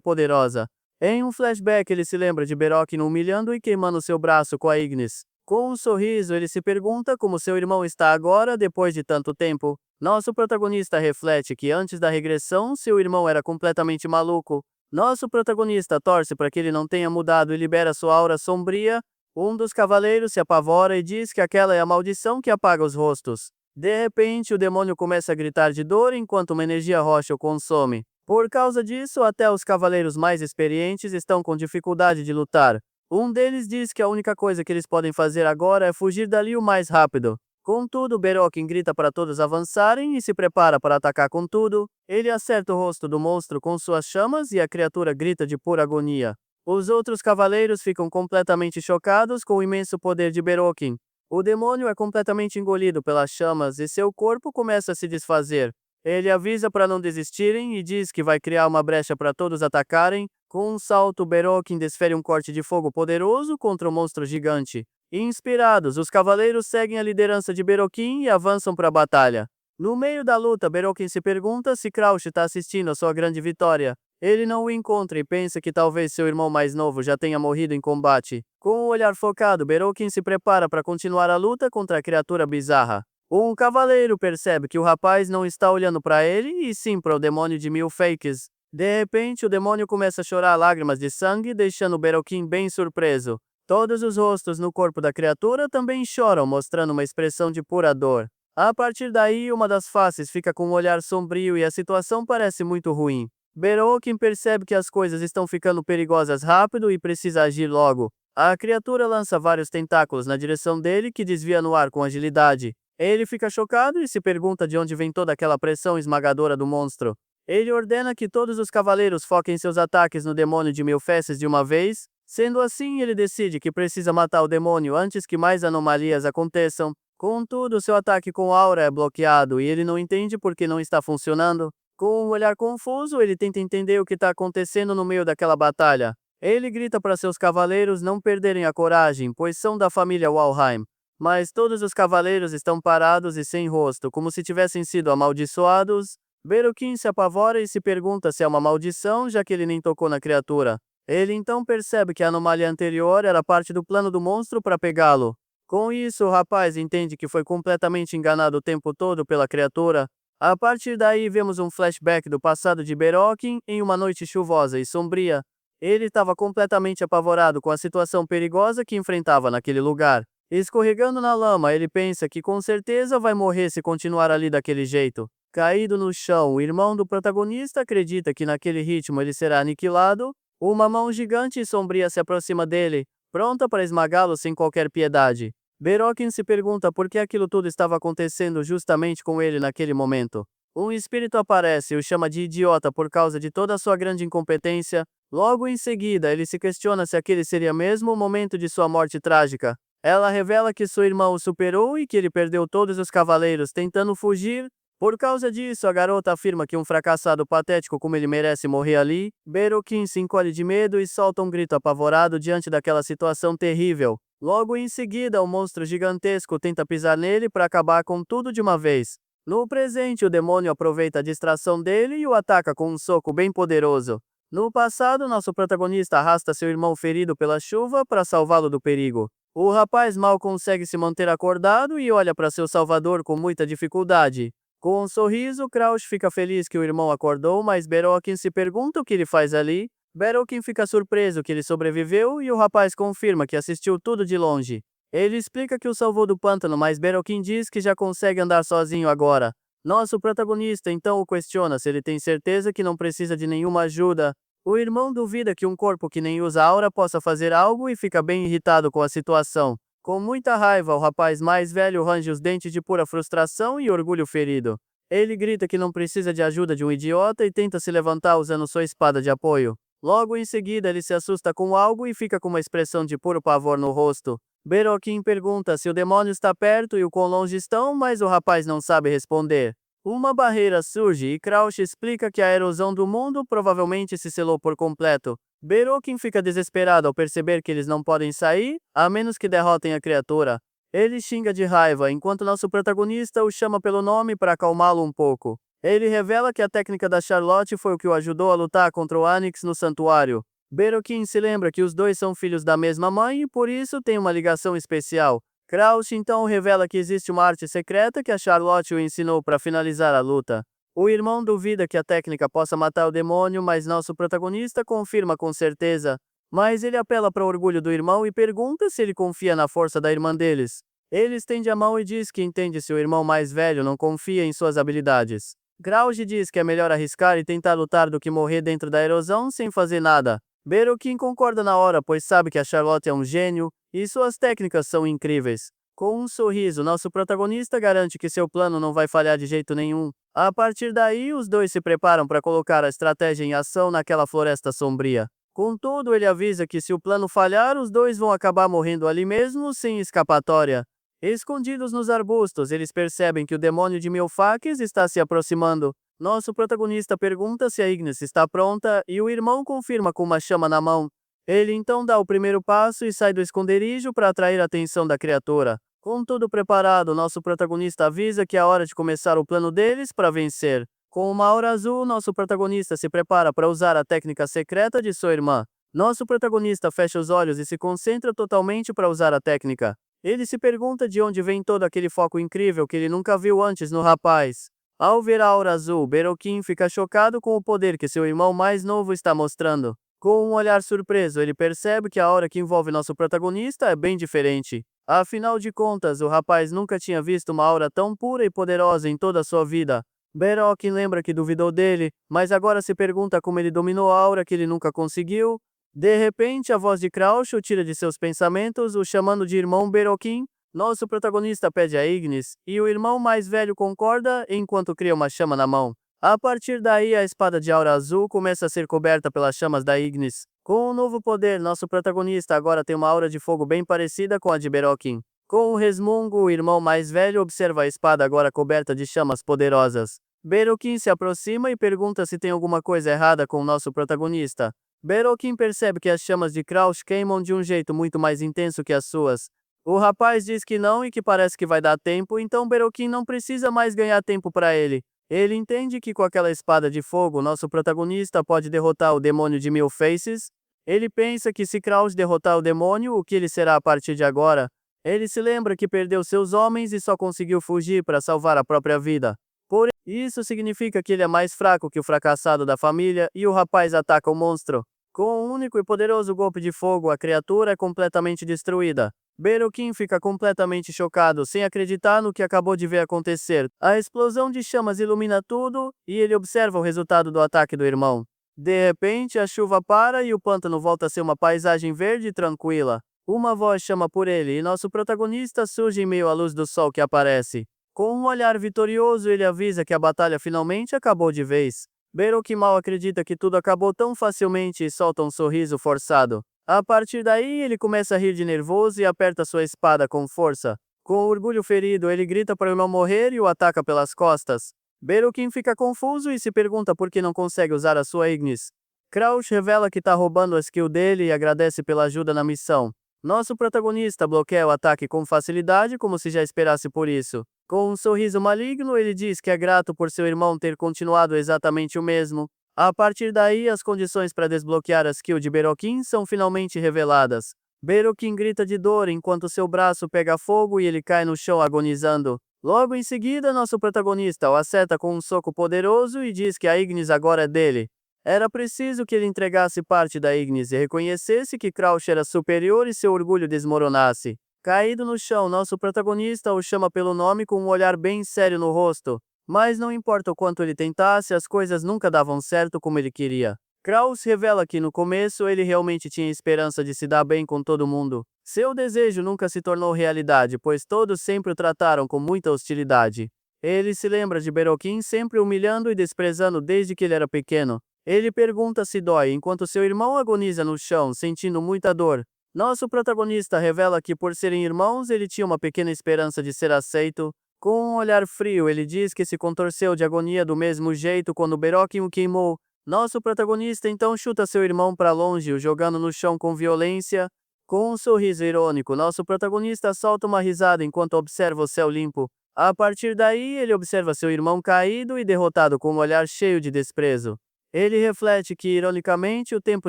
poderosa. Em um flashback, ele se lembra de Berokin humilhando e queimando seu braço com a Ignis. Com um sorriso, ele se pergunta como seu irmão está agora depois de tanto tempo. Nosso protagonista reflete que antes da regressão, seu irmão era completamente maluco. Nosso protagonista torce para que ele não tenha mudado e libera sua aura sombria. Um dos cavaleiros se apavora e diz que aquela é a maldição que apaga os rostos. De repente, o demônio começa a gritar de dor enquanto uma energia roxa o consome. Por causa disso, até os cavaleiros mais experientes estão com dificuldade de lutar. Um deles diz que a única coisa que eles podem fazer agora é fugir dali o mais rápido. Contudo, Berokin grita para todos avançarem e se prepara para atacar com tudo. Ele acerta o rosto do monstro com suas chamas e a criatura grita de pura agonia. Os outros cavaleiros ficam completamente chocados com o imenso poder de Berokin. O demônio é completamente engolido pelas chamas e seu corpo começa a se desfazer. Ele avisa para não desistirem e diz que vai criar uma brecha para todos atacarem. Com um salto, Berokin desfere um corte de fogo poderoso contra o monstro gigante. Inspirados, os cavaleiros seguem a liderança de Berokin e avançam para a batalha. No meio da luta, Berokin se pergunta se Crouch está assistindo a sua grande vitória. Ele não o encontra e pensa que talvez seu irmão mais novo já tenha morrido em combate. Com o olhar focado, Berokin se prepara para continuar a luta contra a criatura bizarra. Um cavaleiro percebe que o rapaz não está olhando para ele e sim para o demônio de Milfaxis. De repente, o demônio começa a chorar lágrimas de sangue, deixando Berokin bem surpreso. Todos os rostos no corpo da criatura também choram, mostrando uma expressão de pura dor. A partir daí, uma das faces fica com um olhar sombrio e a situação parece muito ruim. Berokin percebe que as coisas estão ficando perigosas rápido e precisa agir logo. A criatura lança vários tentáculos na direção dele que desvia no ar com agilidade. Ele fica chocado e se pergunta de onde vem toda aquela pressão esmagadora do monstro. Ele ordena que todos os cavaleiros foquem seus ataques no demônio de Milfaxis de uma vez. Sendo assim, ele decide que precisa matar o demônio antes que mais anomalias aconteçam. Contudo, seu ataque com aura é bloqueado e ele não entende por que não está funcionando. Com um olhar confuso, ele tenta entender o que está acontecendo no meio daquela batalha. Ele grita para seus cavaleiros não perderem a coragem, pois são da família Walheim. Mas todos os cavaleiros estão parados e sem rosto, como se tivessem sido amaldiçoados. Berokin se apavora e se pergunta se é uma maldição, já que ele nem tocou na criatura. Ele então percebe que a anomalia anterior era parte do plano do monstro para pegá-lo. Com isso, o rapaz entende que foi completamente enganado o tempo todo pela criatura. A partir daí, vemos um flashback do passado de Berokin em uma noite chuvosa e sombria. Ele estava completamente apavorado com a situação perigosa que enfrentava naquele lugar. Escorregando na lama, ele pensa que com certeza vai morrer se continuar ali daquele jeito. Caído no chão, o irmão do protagonista acredita que naquele ritmo ele será aniquilado. Uma mão gigante e sombria se aproxima dele, pronta para esmagá-lo sem qualquer piedade. Berokin se pergunta por que aquilo tudo estava acontecendo justamente com ele naquele momento. Um espírito aparece e o chama de idiota por causa de toda a sua grande incompetência. Logo em seguida, ele se questiona se aquele seria mesmo o momento de sua morte trágica. Ela revela que seu irmão o superou e que ele perdeu todos os cavaleiros tentando fugir. Por causa disso, a garota afirma que um fracassado patético como ele merece morrer ali. Berokin se encolhe de medo e solta um grito apavorado diante daquela situação terrível. Logo em seguida, o monstro gigantesco tenta pisar nele para acabar com tudo de uma vez. No presente, o demônio aproveita a distração dele e o ataca com um soco bem poderoso. No passado, nosso protagonista arrasta seu irmão ferido pela chuva para salvá-lo do perigo. O rapaz mal consegue se manter acordado e olha para seu salvador com muita dificuldade. Com um sorriso, Crouch fica feliz que o irmão acordou, mas Berokin se pergunta o que ele faz ali. Berokin fica surpreso que ele sobreviveu e o rapaz confirma que assistiu tudo de longe. Ele explica que o salvou do pântano, mas Berokin diz que já consegue andar sozinho agora. Nosso protagonista então o questiona se ele tem certeza que não precisa de nenhuma ajuda. O irmão duvida que um corpo que nem usa aura possa fazer algo e fica bem irritado com a situação. Com muita raiva, o rapaz mais velho range os dentes de pura frustração e orgulho ferido. Ele grita que não precisa de ajuda de um idiota e tenta se levantar usando sua espada de apoio. Logo em seguida, ele se assusta com algo e fica com uma expressão de puro pavor no rosto. Berokin pergunta se o demônio está perto e o quão longe estão, mas o rapaz não sabe responder. Uma barreira surge e Crouch explica que a erosão do mundo provavelmente se selou por completo. Berokin fica desesperado ao perceber que eles não podem sair, a menos que derrotem a criatura. Ele xinga de raiva, enquanto nosso protagonista o chama pelo nome para acalmá-lo um pouco. Ele revela que a técnica da Charlotte foi o que o ajudou a lutar contra o Anix no santuário. Berokin se lembra que os dois são filhos da mesma mãe e por isso tem uma ligação especial. Crouch então revela que existe uma arte secreta que a Charlotte o ensinou para finalizar a luta. O irmão duvida que a técnica possa matar o demônio, mas nosso protagonista confirma com certeza. Mas ele apela para o orgulho do irmão e pergunta se ele confia na força da irmã deles. Ele estende a mão e diz que entende se o irmão mais velho não confia em suas habilidades. Crouch diz que é melhor arriscar e tentar lutar do que morrer dentro da erosão sem fazer nada. Berokin concorda na hora, pois sabe que a Charlotte é um gênio e suas técnicas são incríveis. Com um sorriso, nosso protagonista garante que seu plano não vai falhar de jeito nenhum. A partir daí, os dois se preparam para colocar a estratégia em ação naquela floresta sombria. Contudo, ele avisa que se o plano falhar, os dois vão acabar morrendo ali mesmo, sem escapatória. Escondidos nos arbustos, eles percebem que o demônio de Mil Faces está se aproximando. Nosso protagonista pergunta se a Ignis está pronta e o irmão confirma com uma chama na mão. Ele então dá o primeiro passo e sai do esconderijo para atrair a atenção da criatura. Com tudo preparado, nosso protagonista avisa que é a hora de começar o plano deles para vencer. Com uma aura azul, nosso protagonista se prepara para usar a técnica secreta de sua irmã. Nosso protagonista fecha os olhos e se concentra totalmente para usar a técnica. Ele se pergunta de onde vem todo aquele foco incrível que ele nunca viu antes no rapaz. Ao ver a aura azul, Berokin fica chocado com o poder que seu irmão mais novo está mostrando. Com um olhar surpreso, ele percebe que a aura que envolve nosso protagonista é bem diferente. Afinal de contas, o rapaz nunca tinha visto uma aura tão pura e poderosa em toda a sua vida. Berokin lembra que duvidou dele, mas agora se pergunta como ele dominou a aura que ele nunca conseguiu. De repente, a voz de Crouch o tira de seus pensamentos, o chamando de irmão Berokin. Nosso protagonista pede a Ignis, e o irmão mais velho concorda enquanto cria uma chama na mão. A partir daí, a espada de aura azul começa a ser coberta pelas chamas da Ignis. Com um novo poder, nosso protagonista agora tem uma aura de fogo bem parecida com a de Berokin. Com um resmungo, o irmão mais velho observa a espada agora coberta de chamas poderosas. Berokin se aproxima e pergunta se tem alguma coisa errada com o nosso protagonista. Berokin percebe que as chamas de Crouch queimam de um jeito muito mais intenso que as suas. O rapaz diz que não e que parece que vai dar tempo, então Berokin não precisa mais ganhar tempo para ele. Ele entende que com aquela espada de fogo, nosso protagonista pode derrotar o demônio de Mil Faces. Ele pensa que se Crouch derrotar o demônio, o que ele será a partir de agora? Ele se lembra que perdeu seus homens e só conseguiu fugir para salvar a própria vida. Porém, isso significa que ele é mais fraco que o fracassado da família e o rapaz ataca o monstro. Com um único e poderoso golpe de fogo, a criatura é completamente destruída. Berokin fica completamente chocado, sem acreditar no que acabou de ver acontecer. A explosão de chamas ilumina tudo, e ele observa o resultado do ataque do irmão. De repente, a chuva para e o pântano volta a ser uma paisagem verde e tranquila. Uma voz chama por ele e nosso protagonista surge em meio à luz do sol que aparece. Com um olhar vitorioso, ele avisa que a batalha finalmente acabou de vez. Berokin mal acredita que tudo acabou tão facilmente e solta um sorriso forçado. A partir daí, ele começa a rir de nervoso e aperta sua espada com força. Com o orgulho ferido, ele grita para o irmão morrer e o ataca pelas costas. Berokin fica confuso e se pergunta por que não consegue usar a sua Ignis. Crouch revela que está roubando a skill dele e agradece pela ajuda na missão. Nosso protagonista bloqueia o ataque com facilidade, como se já esperasse por isso. Com um sorriso maligno, ele diz que é grato por seu irmão ter continuado exatamente o mesmo. A partir daí, as condições para desbloquear a skill de Berokin são finalmente reveladas. Berokin grita de dor enquanto seu braço pega fogo e ele cai no chão agonizando. Logo em seguida, nosso protagonista o acerta com um soco poderoso e diz que a Ignis agora é dele. Era preciso que ele entregasse parte da Ignis e reconhecesse que Crouch era superior e seu orgulho desmoronasse. Caído no chão, nosso protagonista o chama pelo nome com um olhar bem sério no rosto. Mas não importa o quanto ele tentasse, as coisas nunca davam certo como ele queria. Crouch revela que no começo ele realmente tinha esperança de se dar bem com todo mundo. Seu desejo nunca se tornou realidade, pois todos sempre o trataram com muita hostilidade. Ele se lembra de Beroquim sempre humilhando e desprezando desde que ele era pequeno. Ele pergunta se dói enquanto seu irmão agoniza no chão, sentindo muita dor. Nosso protagonista revela que, por serem irmãos, ele tinha uma pequena esperança de ser aceito. Com um olhar frio, ele diz que se contorceu de agonia do mesmo jeito quando Beroquim o queimou. Nosso protagonista então chuta seu irmão para longe, o jogando no chão com violência. Com um sorriso irônico, nosso protagonista solta uma risada enquanto observa o céu limpo. A partir daí, ele observa seu irmão caído e derrotado com um olhar cheio de desprezo. Ele reflete que, ironicamente, o tempo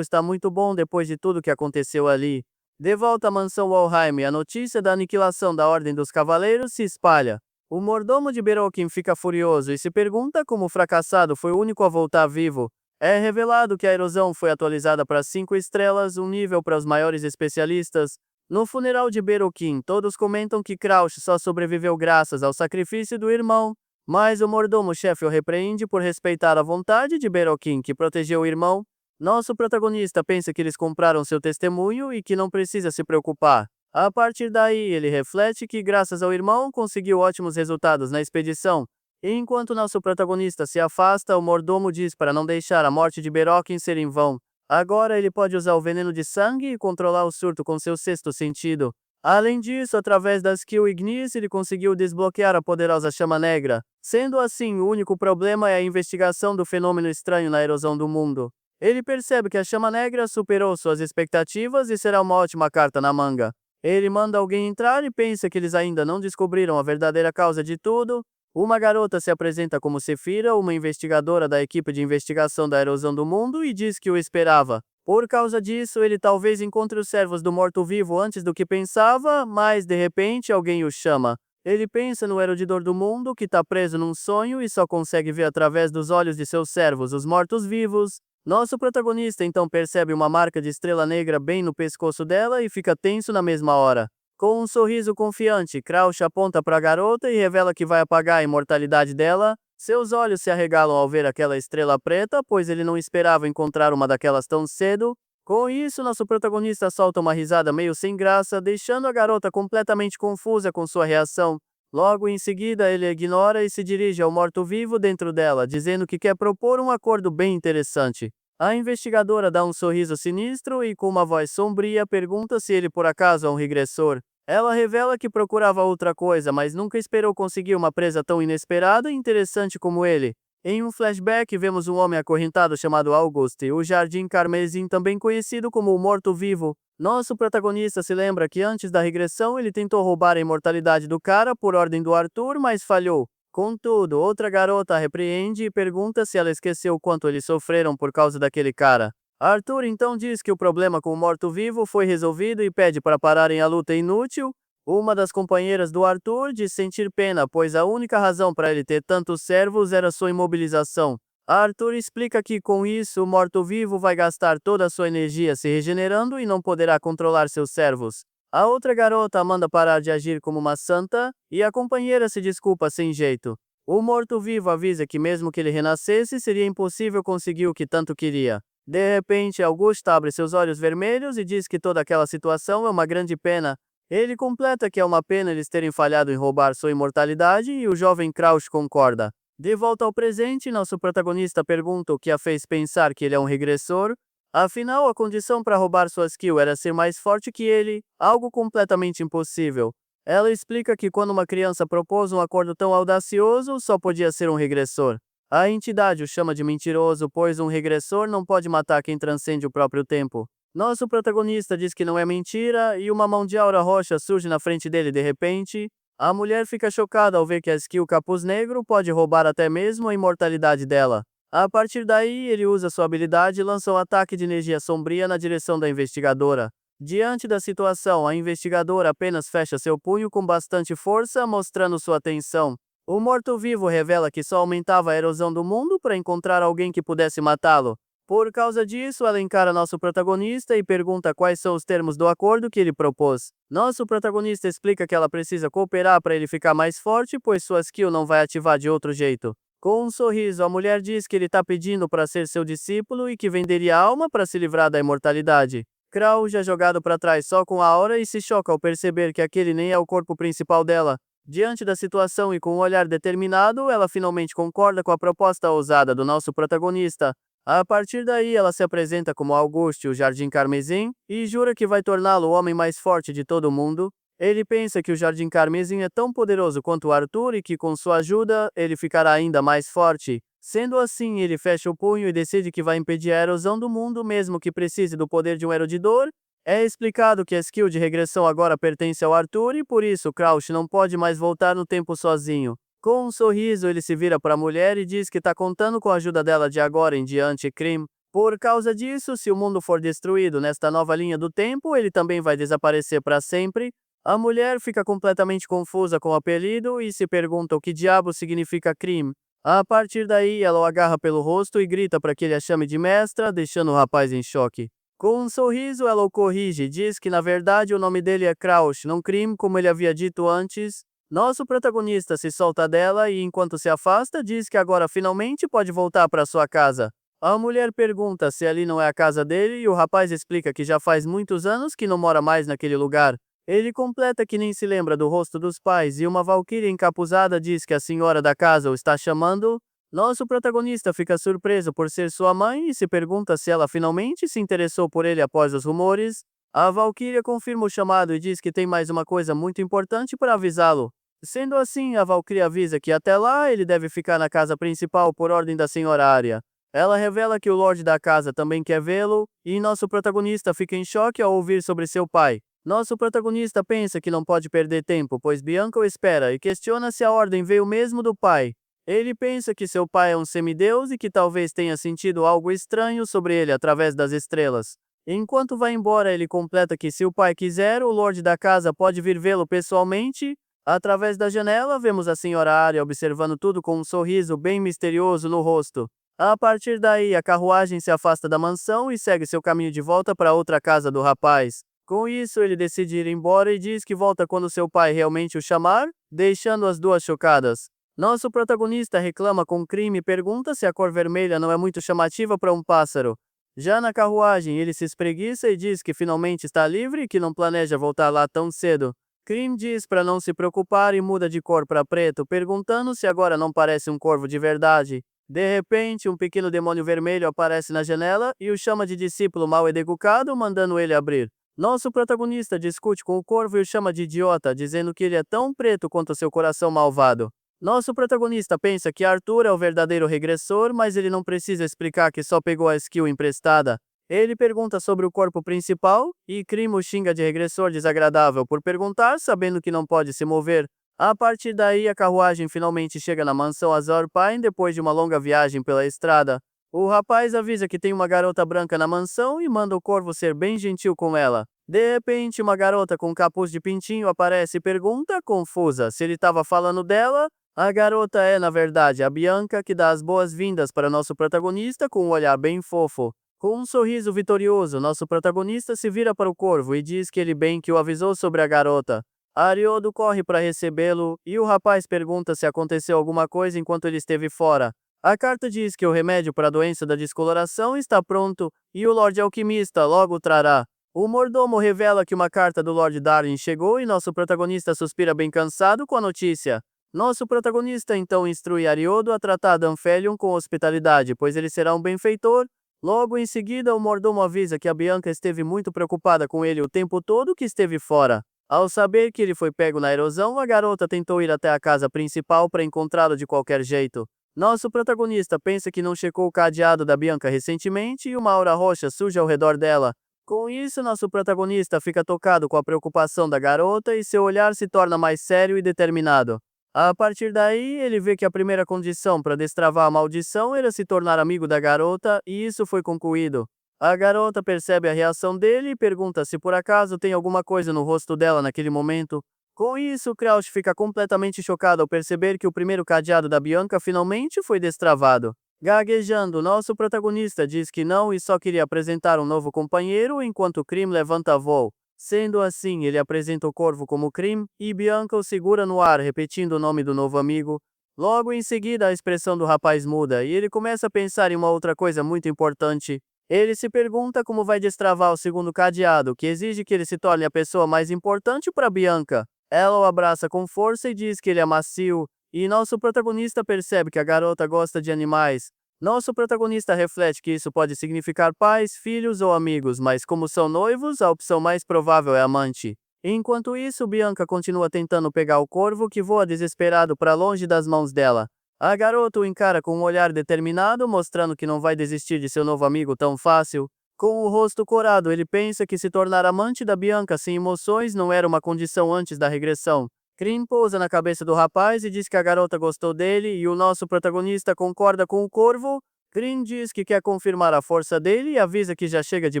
está muito bom depois de tudo que aconteceu ali. De volta à mansão Walheim, a notícia da aniquilação da Ordem dos Cavaleiros se espalha. O mordomo de Beroquim fica furioso e se pergunta como o fracassado foi o único a voltar vivo. É revelado que a erosão foi atualizada para 5 estrelas, um nível para os maiores especialistas. No funeral de Beroquim, todos comentam que Crouch só sobreviveu graças ao sacrifício do irmão, mas o mordomo-chefe o repreende por respeitar a vontade de Beroquim, que protegeu o irmão. Nosso protagonista pensa que eles compraram seu testemunho e que não precisa se preocupar. A partir daí, ele reflete que, graças ao irmão, conseguiu ótimos resultados na expedição. E enquanto nosso protagonista se afasta, o mordomo diz para não deixar a morte de Beroquim ser em vão. Agora ele pode usar o veneno de sangue e controlar o surto com seu sexto sentido. Além disso, através da skill Ignis, ele conseguiu desbloquear a poderosa chama negra. Sendo assim, o único problema é a investigação do fenômeno estranho na erosão do mundo. Ele percebe que a chama negra superou suas expectativas e será uma ótima carta na manga. Ele manda alguém entrar e pensa que eles ainda não descobriram a verdadeira causa de tudo. Uma garota se apresenta como Sefira, uma investigadora da equipe de investigação da erosão do mundo, e diz que o esperava. Por causa disso, ele talvez encontre os servos do morto-vivo antes do que pensava, mas de repente alguém o chama. Ele pensa no erodidor do mundo, que está preso num sonho e só consegue ver através dos olhos de seus servos, os mortos-vivos. Nosso protagonista então percebe uma marca de estrela negra bem no pescoço dela e fica tenso na mesma hora. Com um sorriso confiante, Crouch aponta para a garota e revela que vai apagar a imortalidade dela. Seus olhos se arregalam ao ver aquela estrela preta, pois ele não esperava encontrar uma daquelas tão cedo. Com isso, nosso protagonista solta uma risada meio sem graça, deixando a garota completamente confusa com sua reação. Logo em seguida, ele a ignora e se dirige ao morto-vivo dentro dela, dizendo que quer propor um acordo bem interessante. A investigadora dá um sorriso sinistro e, com uma voz sombria, pergunta se ele por acaso é um regressor. Ela revela que procurava outra coisa, mas nunca esperou conseguir uma presa tão inesperada e interessante como ele. Em um flashback, vemos um homem acorrentado chamado Auguste, o Jardim Carmesim, também conhecido como o Morto-Vivo. Nosso protagonista se lembra que antes da regressão ele tentou roubar a imortalidade do cara por ordem do Arthur, mas falhou. Contudo, outra garota a repreende e pergunta se ela esqueceu o quanto eles sofreram por causa daquele cara. Arthur então diz que o problema com o morto-vivo foi resolvido e pede para pararem a luta inútil. Uma das companheiras do Arthur diz sentir pena, pois a única razão para ele ter tantos servos era sua imobilização. Arthur explica que, com isso, o morto-vivo vai gastar toda a sua energia se regenerando e não poderá controlar seus servos. A outra garota manda parar de agir como uma santa, e a companheira se desculpa sem jeito. O morto-vivo avisa que mesmo que ele renascesse, seria impossível conseguir o que tanto queria. De repente, Augusto abre seus olhos vermelhos e diz que toda aquela situação é uma grande pena. Ele completa que é uma pena eles terem falhado em roubar sua imortalidade e o jovem Crouch concorda. De volta ao presente, nosso protagonista pergunta o que a fez pensar que ele é um regressor. Afinal, a condição para roubar sua skill era ser mais forte que ele, algo completamente impossível. Ela explica que quando uma criança propôs um acordo tão audacioso, só podia ser um regressor. A entidade o chama de mentiroso, pois um regressor não pode matar quem transcende o próprio tempo. Nosso protagonista diz que não é mentira, e uma mão de aura roxa surge na frente dele de repente. A mulher fica chocada ao ver que a skill Capuz Negro pode roubar até mesmo a imortalidade dela. A partir daí, ele usa sua habilidade e lança um ataque de energia sombria na direção da investigadora. Diante da situação, a investigadora apenas fecha seu punho com bastante força, mostrando sua tensão. O morto-vivo revela que só aumentava a erosão do mundo para encontrar alguém que pudesse matá-lo. Por causa disso, ela encara nosso protagonista e pergunta quais são os termos do acordo que ele propôs. Nosso protagonista explica que ela precisa cooperar para ele ficar mais forte, pois sua skill não vai ativar de outro jeito. Com um sorriso, a mulher diz que ele está pedindo para ser seu discípulo e que venderia a alma para se livrar da imortalidade. Crouch é jogado para trás só com a aura e se choca ao perceber que aquele nem é o corpo principal dela. Diante da situação e com um olhar determinado, ela finalmente concorda com a proposta ousada do nosso protagonista. A partir daí, ela se apresenta como Auguste, o Jardim Carmesim, e jura que vai torná-lo o homem mais forte de todo o mundo. Ele pensa que o Jardim Carmesim é tão poderoso quanto Arthur e que, com sua ajuda, ele ficará ainda mais forte. Sendo assim, ele fecha o punho e decide que vai impedir a erosão do mundo, mesmo que precise do poder de um erodidor. É explicado que a skill de regressão agora pertence ao Arthur e por isso Crouch não pode mais voltar no tempo sozinho. Com um sorriso, ele se vira para a mulher e diz que está contando com a ajuda dela de agora em diante, Cream. Por causa disso, se o mundo for destruído nesta nova linha do tempo, ele também vai desaparecer para sempre. A mulher fica completamente confusa com o apelido e se pergunta o que diabo significa Cream. A partir daí, ela o agarra pelo rosto e grita para que ele a chame de mestra, deixando o rapaz em choque. Com um sorriso, ela o corrige e diz que na verdade o nome dele é Crouch, não Cream, como ele havia dito antes. Nosso protagonista se solta dela e, enquanto se afasta, diz que agora finalmente pode voltar para sua casa. A mulher pergunta se ali não é a casa dele e o rapaz explica que já faz muitos anos que não mora mais naquele lugar. Ele completa que nem se lembra do rosto dos pais e uma valquíria encapuzada diz que a senhora da casa o está chamando. Nosso protagonista fica surpreso por ser sua mãe e se pergunta se ela finalmente se interessou por ele após os rumores. A valquíria confirma o chamado e diz que tem mais uma coisa muito importante para avisá-lo. Sendo assim, a valquíria avisa que até lá ele deve ficar na casa principal por ordem da senhora Arya. Ela revela que o Lorde da casa também quer vê-lo, e nosso protagonista fica em choque ao ouvir sobre seu pai. Nosso protagonista pensa que não pode perder tempo, pois Bianca o espera e questiona se a ordem veio mesmo do pai. Ele pensa que seu pai é um semideus e que talvez tenha sentido algo estranho sobre ele através das estrelas. Enquanto vai embora, ele completa que se o pai quiser, o Lorde da casa pode vir vê-lo pessoalmente. Através da janela, vemos a senhora Arya observando tudo com um sorriso bem misterioso no rosto. A partir daí, a carruagem se afasta da mansão e segue seu caminho de volta para outra casa do rapaz. Com isso, ele decide ir embora e diz que volta quando seu pai realmente o chamar, deixando as duas chocadas. Nosso protagonista reclama com crime e pergunta se a cor vermelha não é muito chamativa para um pássaro. Já na carruagem, ele se espreguiça e diz que finalmente está livre e que não planeja voltar lá tão cedo. Cream diz para não se preocupar e muda de cor para preto, perguntando se agora não parece um corvo de verdade. De repente, um pequeno demônio vermelho aparece na janela e o chama de discípulo mal educado, mandando ele abrir. Nosso protagonista discute com o corvo e o chama de idiota, dizendo que ele é tão preto quanto seu coração malvado. Nosso protagonista pensa que Arthur é o verdadeiro regressor, mas ele não precisa explicar que só pegou a skill emprestada. Ele pergunta sobre o corpo principal, e Cream o xinga de regressor desagradável por perguntar, sabendo que não pode se mover. A partir daí, a carruagem finalmente chega na mansão Azor Pine depois de uma longa viagem pela estrada. O rapaz avisa que tem uma garota branca na mansão e manda o corvo ser bem gentil com ela. De repente, uma garota com capuz de pintinho aparece e pergunta, confusa, se ele estava falando dela. A garota é, na verdade, a Bianca, que dá as boas-vindas para nosso protagonista com um olhar bem fofo. Com um sorriso vitorioso, nosso protagonista se vira para o corvo e diz que ele bem que o avisou sobre a garota. Ariodo corre para recebê-lo, e o rapaz pergunta se aconteceu alguma coisa enquanto ele esteve fora. A carta diz que o remédio para a doença da descoloração está pronto, e o Lorde Alquimista logo o trará. O mordomo revela que uma carta do Lord Darwin chegou e nosso protagonista suspira bem cansado com a notícia. Nosso protagonista então instrui Ariodo a tratar Danfelion com hospitalidade, pois ele será um benfeitor. Logo em seguida, o mordomo avisa que a Bianca esteve muito preocupada com ele o tempo todo que esteve fora. Ao saber que ele foi pego na erosão, a garota tentou ir até a casa principal para encontrá-lo de qualquer jeito. Nosso protagonista pensa que não checou o cadeado da Bianca recentemente e uma aura roxa surge ao redor dela. Com isso, nosso protagonista fica tocado com a preocupação da garota e seu olhar se torna mais sério e determinado. A partir daí, ele vê que a primeira condição para destravar a maldição era se tornar amigo da garota, e isso foi concluído. A garota percebe a reação dele e pergunta se por acaso tem alguma coisa no rosto dela naquele momento. Com isso, Crouch fica completamente chocado ao perceber que o primeiro cadeado da Bianca finalmente foi destravado. Gaguejando, nosso protagonista diz que não e só queria apresentar um novo companheiro enquanto Cream levanta voo. Sendo assim, ele apresenta o corvo como Cream, e Bianca o segura no ar repetindo o nome do novo amigo. Logo em seguida, a expressão do rapaz muda e ele começa a pensar em uma outra coisa muito importante. Ele se pergunta como vai destravar o segundo cadeado, que exige que ele se torne a pessoa mais importante para Bianca. Ela o abraça com força e diz que ele é macio, e nosso protagonista percebe que a garota gosta de animais. Nosso protagonista reflete que isso pode significar pais, filhos ou amigos, mas como são noivos, a opção mais provável é amante. Enquanto isso, Bianca continua tentando pegar o corvo que voa desesperado para longe das mãos dela. A garota o encara com um olhar determinado, mostrando que não vai desistir de seu novo amigo tão fácil. Com o rosto corado, ele pensa que se tornar amante da Bianca sem emoções não era uma condição antes da regressão. Krim pousa na cabeça do rapaz e diz que a garota gostou dele e o nosso protagonista concorda com o corvo. Krim diz que quer confirmar a força dele e avisa que já chega de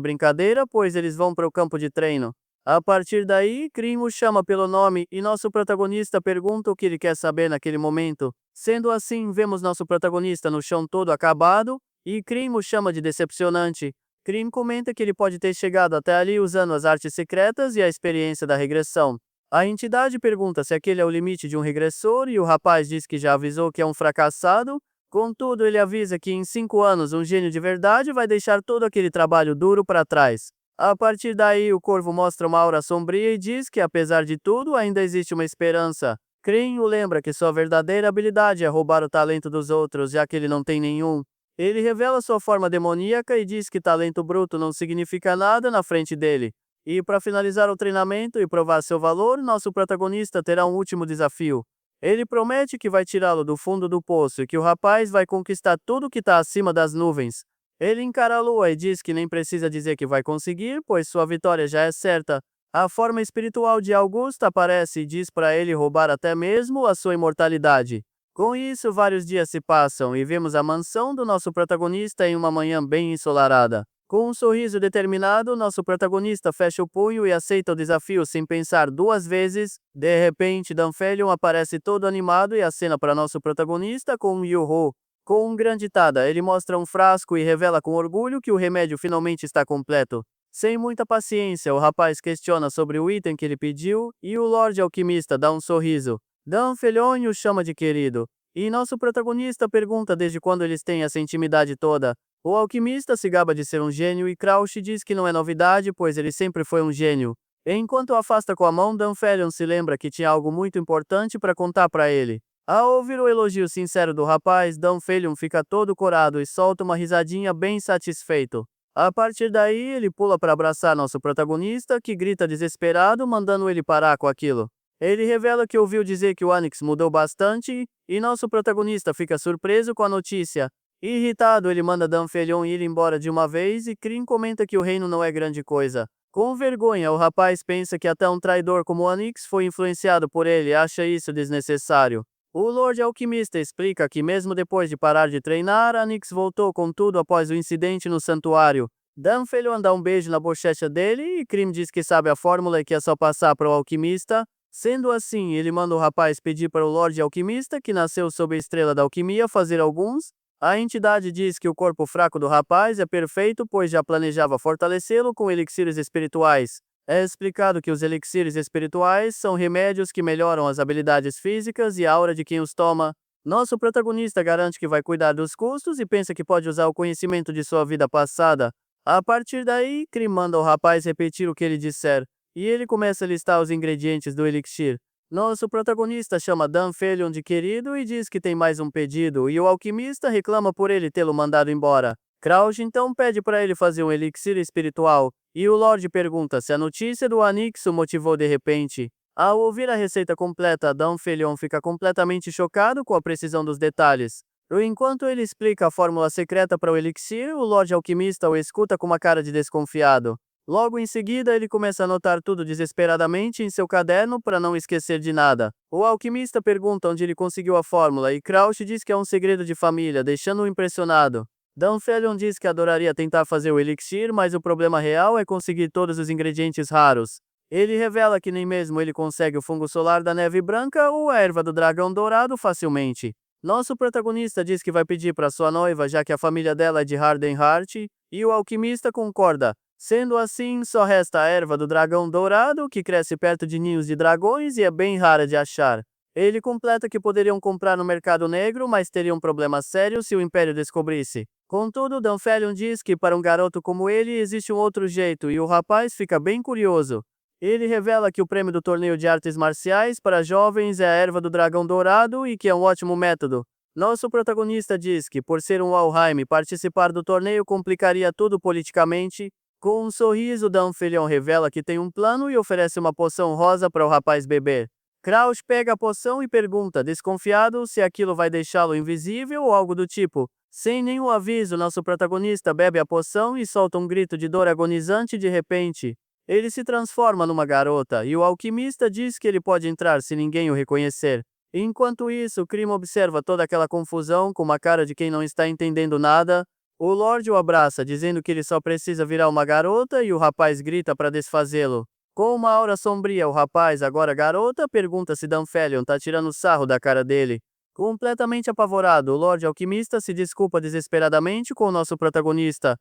brincadeira, pois eles vão para o campo de treino. A partir daí, Krim o chama pelo nome e nosso protagonista pergunta o que ele quer saber naquele momento. Sendo assim, vemos nosso protagonista no chão todo acabado e Krim o chama de decepcionante. Krim comenta que ele pode ter chegado até ali usando as artes secretas e a experiência da regressão. A entidade pergunta se aquele é o limite de um regressor e o rapaz diz que já avisou que é um fracassado. Contudo, ele avisa que em 5 anos um gênio de verdade vai deixar todo aquele trabalho duro para trás. A partir daí, o corvo mostra uma aura sombria e diz que, apesar de tudo, ainda existe uma esperança. Kryn o lembra que sua verdadeira habilidade é roubar o talento dos outros, já que ele não tem nenhum. Ele revela sua forma demoníaca e diz que talento bruto não significa nada na frente dele. E para finalizar o treinamento e provar seu valor, nosso protagonista terá um último desafio. Ele promete que vai tirá-lo do fundo do poço e que o rapaz vai conquistar tudo que está acima das nuvens. Ele encara a lua e diz que nem precisa dizer que vai conseguir, pois sua vitória já é certa. A forma espiritual de Augusta aparece e diz para ele roubar até mesmo a sua imortalidade. Com isso, vários dias se passam e vemos a mansão do nosso protagonista em uma manhã bem ensolarada. Com um sorriso determinado, nosso protagonista fecha o punho e aceita o desafio sem pensar duas vezes. De repente, Danfelion aparece todo animado e acena para nosso protagonista com um Yoo-Hoo. Com um grande tada, ele mostra um frasco e revela com orgulho que o remédio finalmente está completo. Sem muita paciência, o rapaz questiona sobre o item que ele pediu e o Lorde Alquimista dá um sorriso. Danfelion o chama de querido. E nosso protagonista pergunta desde quando eles têm essa intimidade toda. O alquimista se gaba de ser um gênio e Crouch diz que não é novidade, pois ele sempre foi um gênio. Enquanto afasta com a mão, Danfelion se lembra que tinha algo muito importante para contar para ele. Ao ouvir o elogio sincero do rapaz, Danfelion fica todo corado e solta uma risadinha bem satisfeito. A partir daí, ele pula para abraçar nosso protagonista, que grita desesperado, mandando ele parar com aquilo. Ele revela que ouviu dizer que o Onyx mudou bastante, e nosso protagonista fica surpreso com a notícia. Irritado, ele manda Danfelion ir embora de uma vez e Kryn comenta que o reino não é grande coisa. Com vergonha, o rapaz pensa que até um traidor como Onyx foi influenciado por ele e acha isso desnecessário. O Lorde Alquimista explica que mesmo depois de parar de treinar, Onyx voltou com tudo após o incidente no santuário. Danfelion dá um beijo na bochecha dele e Kryn diz que sabe a fórmula e que é só passar para o alquimista. Sendo assim, ele manda o rapaz pedir para o Lorde Alquimista, que nasceu sob a estrela da alquimia, fazer alguns. A entidade diz que o corpo fraco do rapaz é perfeito, pois já planejava fortalecê-lo com elixires espirituais. É explicado que os elixires espirituais são remédios que melhoram as habilidades físicas e a aura de quem os toma. Nosso protagonista garante que vai cuidar dos custos e pensa que pode usar o conhecimento de sua vida passada. A partir daí, Krim manda o rapaz repetir o que ele disser, e ele começa a listar os ingredientes do elixir. Nosso protagonista chama Danfelion de querido e diz que tem mais um pedido, e o alquimista reclama por ele tê-lo mandado embora. Crouch então pede para ele fazer um elixir espiritual, e o Lorde pergunta se a notícia do Onyx o motivou de repente. Ao ouvir a receita completa, Danfelion fica completamente chocado com a precisão dos detalhes. Enquanto ele explica a fórmula secreta para o elixir, o Lorde Alquimista o escuta com uma cara de desconfiado. Logo em seguida, ele começa a anotar tudo desesperadamente em seu caderno para não esquecer de nada. O alquimista pergunta onde ele conseguiu a fórmula e Crouch diz que é um segredo de família, deixando-o impressionado. Danfelion diz que adoraria tentar fazer o elixir, mas o problema real é conseguir todos os ingredientes raros. Ele revela que nem mesmo ele consegue o fungo solar da neve branca ou a erva do dragão dourado facilmente. Nosso protagonista diz que vai pedir para sua noiva, já que a família dela é de Hardenheart, e o alquimista concorda. Sendo assim, só resta a erva do dragão dourado, que cresce perto de ninhos de dragões e é bem rara de achar. Ele completa que poderiam comprar no mercado negro, mas teriam problemas sérios se o Império descobrisse. Contudo, Danfelion diz que para um garoto como ele existe um outro jeito e o rapaz fica bem curioso. Ele revela que o prêmio do torneio de artes marciais para jovens é a erva do dragão dourado e que é um ótimo método. Nosso protagonista diz que, por ser um Valheim, participar do torneio complicaria tudo politicamente. Com um sorriso, Dan Filhão revela que tem um plano e oferece uma poção rosa para o rapaz beber. Crouch pega a poção e pergunta, desconfiado, se aquilo vai deixá-lo invisível ou algo do tipo. Sem nenhum aviso, nosso protagonista bebe a poção e solta um grito de dor agonizante de repente. Ele se transforma numa garota e o alquimista diz que ele pode entrar se ninguém o reconhecer. Enquanto isso, Crimo observa toda aquela confusão com uma cara de quem não está entendendo nada. O Lorde o abraça, dizendo que ele só precisa virar uma garota e o rapaz grita para desfazê-lo. Com uma aura sombria, o rapaz, agora garota, pergunta se Danfelion tá tirando sarro da cara dele. Completamente apavorado, o Lorde Alquimista se desculpa desesperadamente com o nosso protagonista.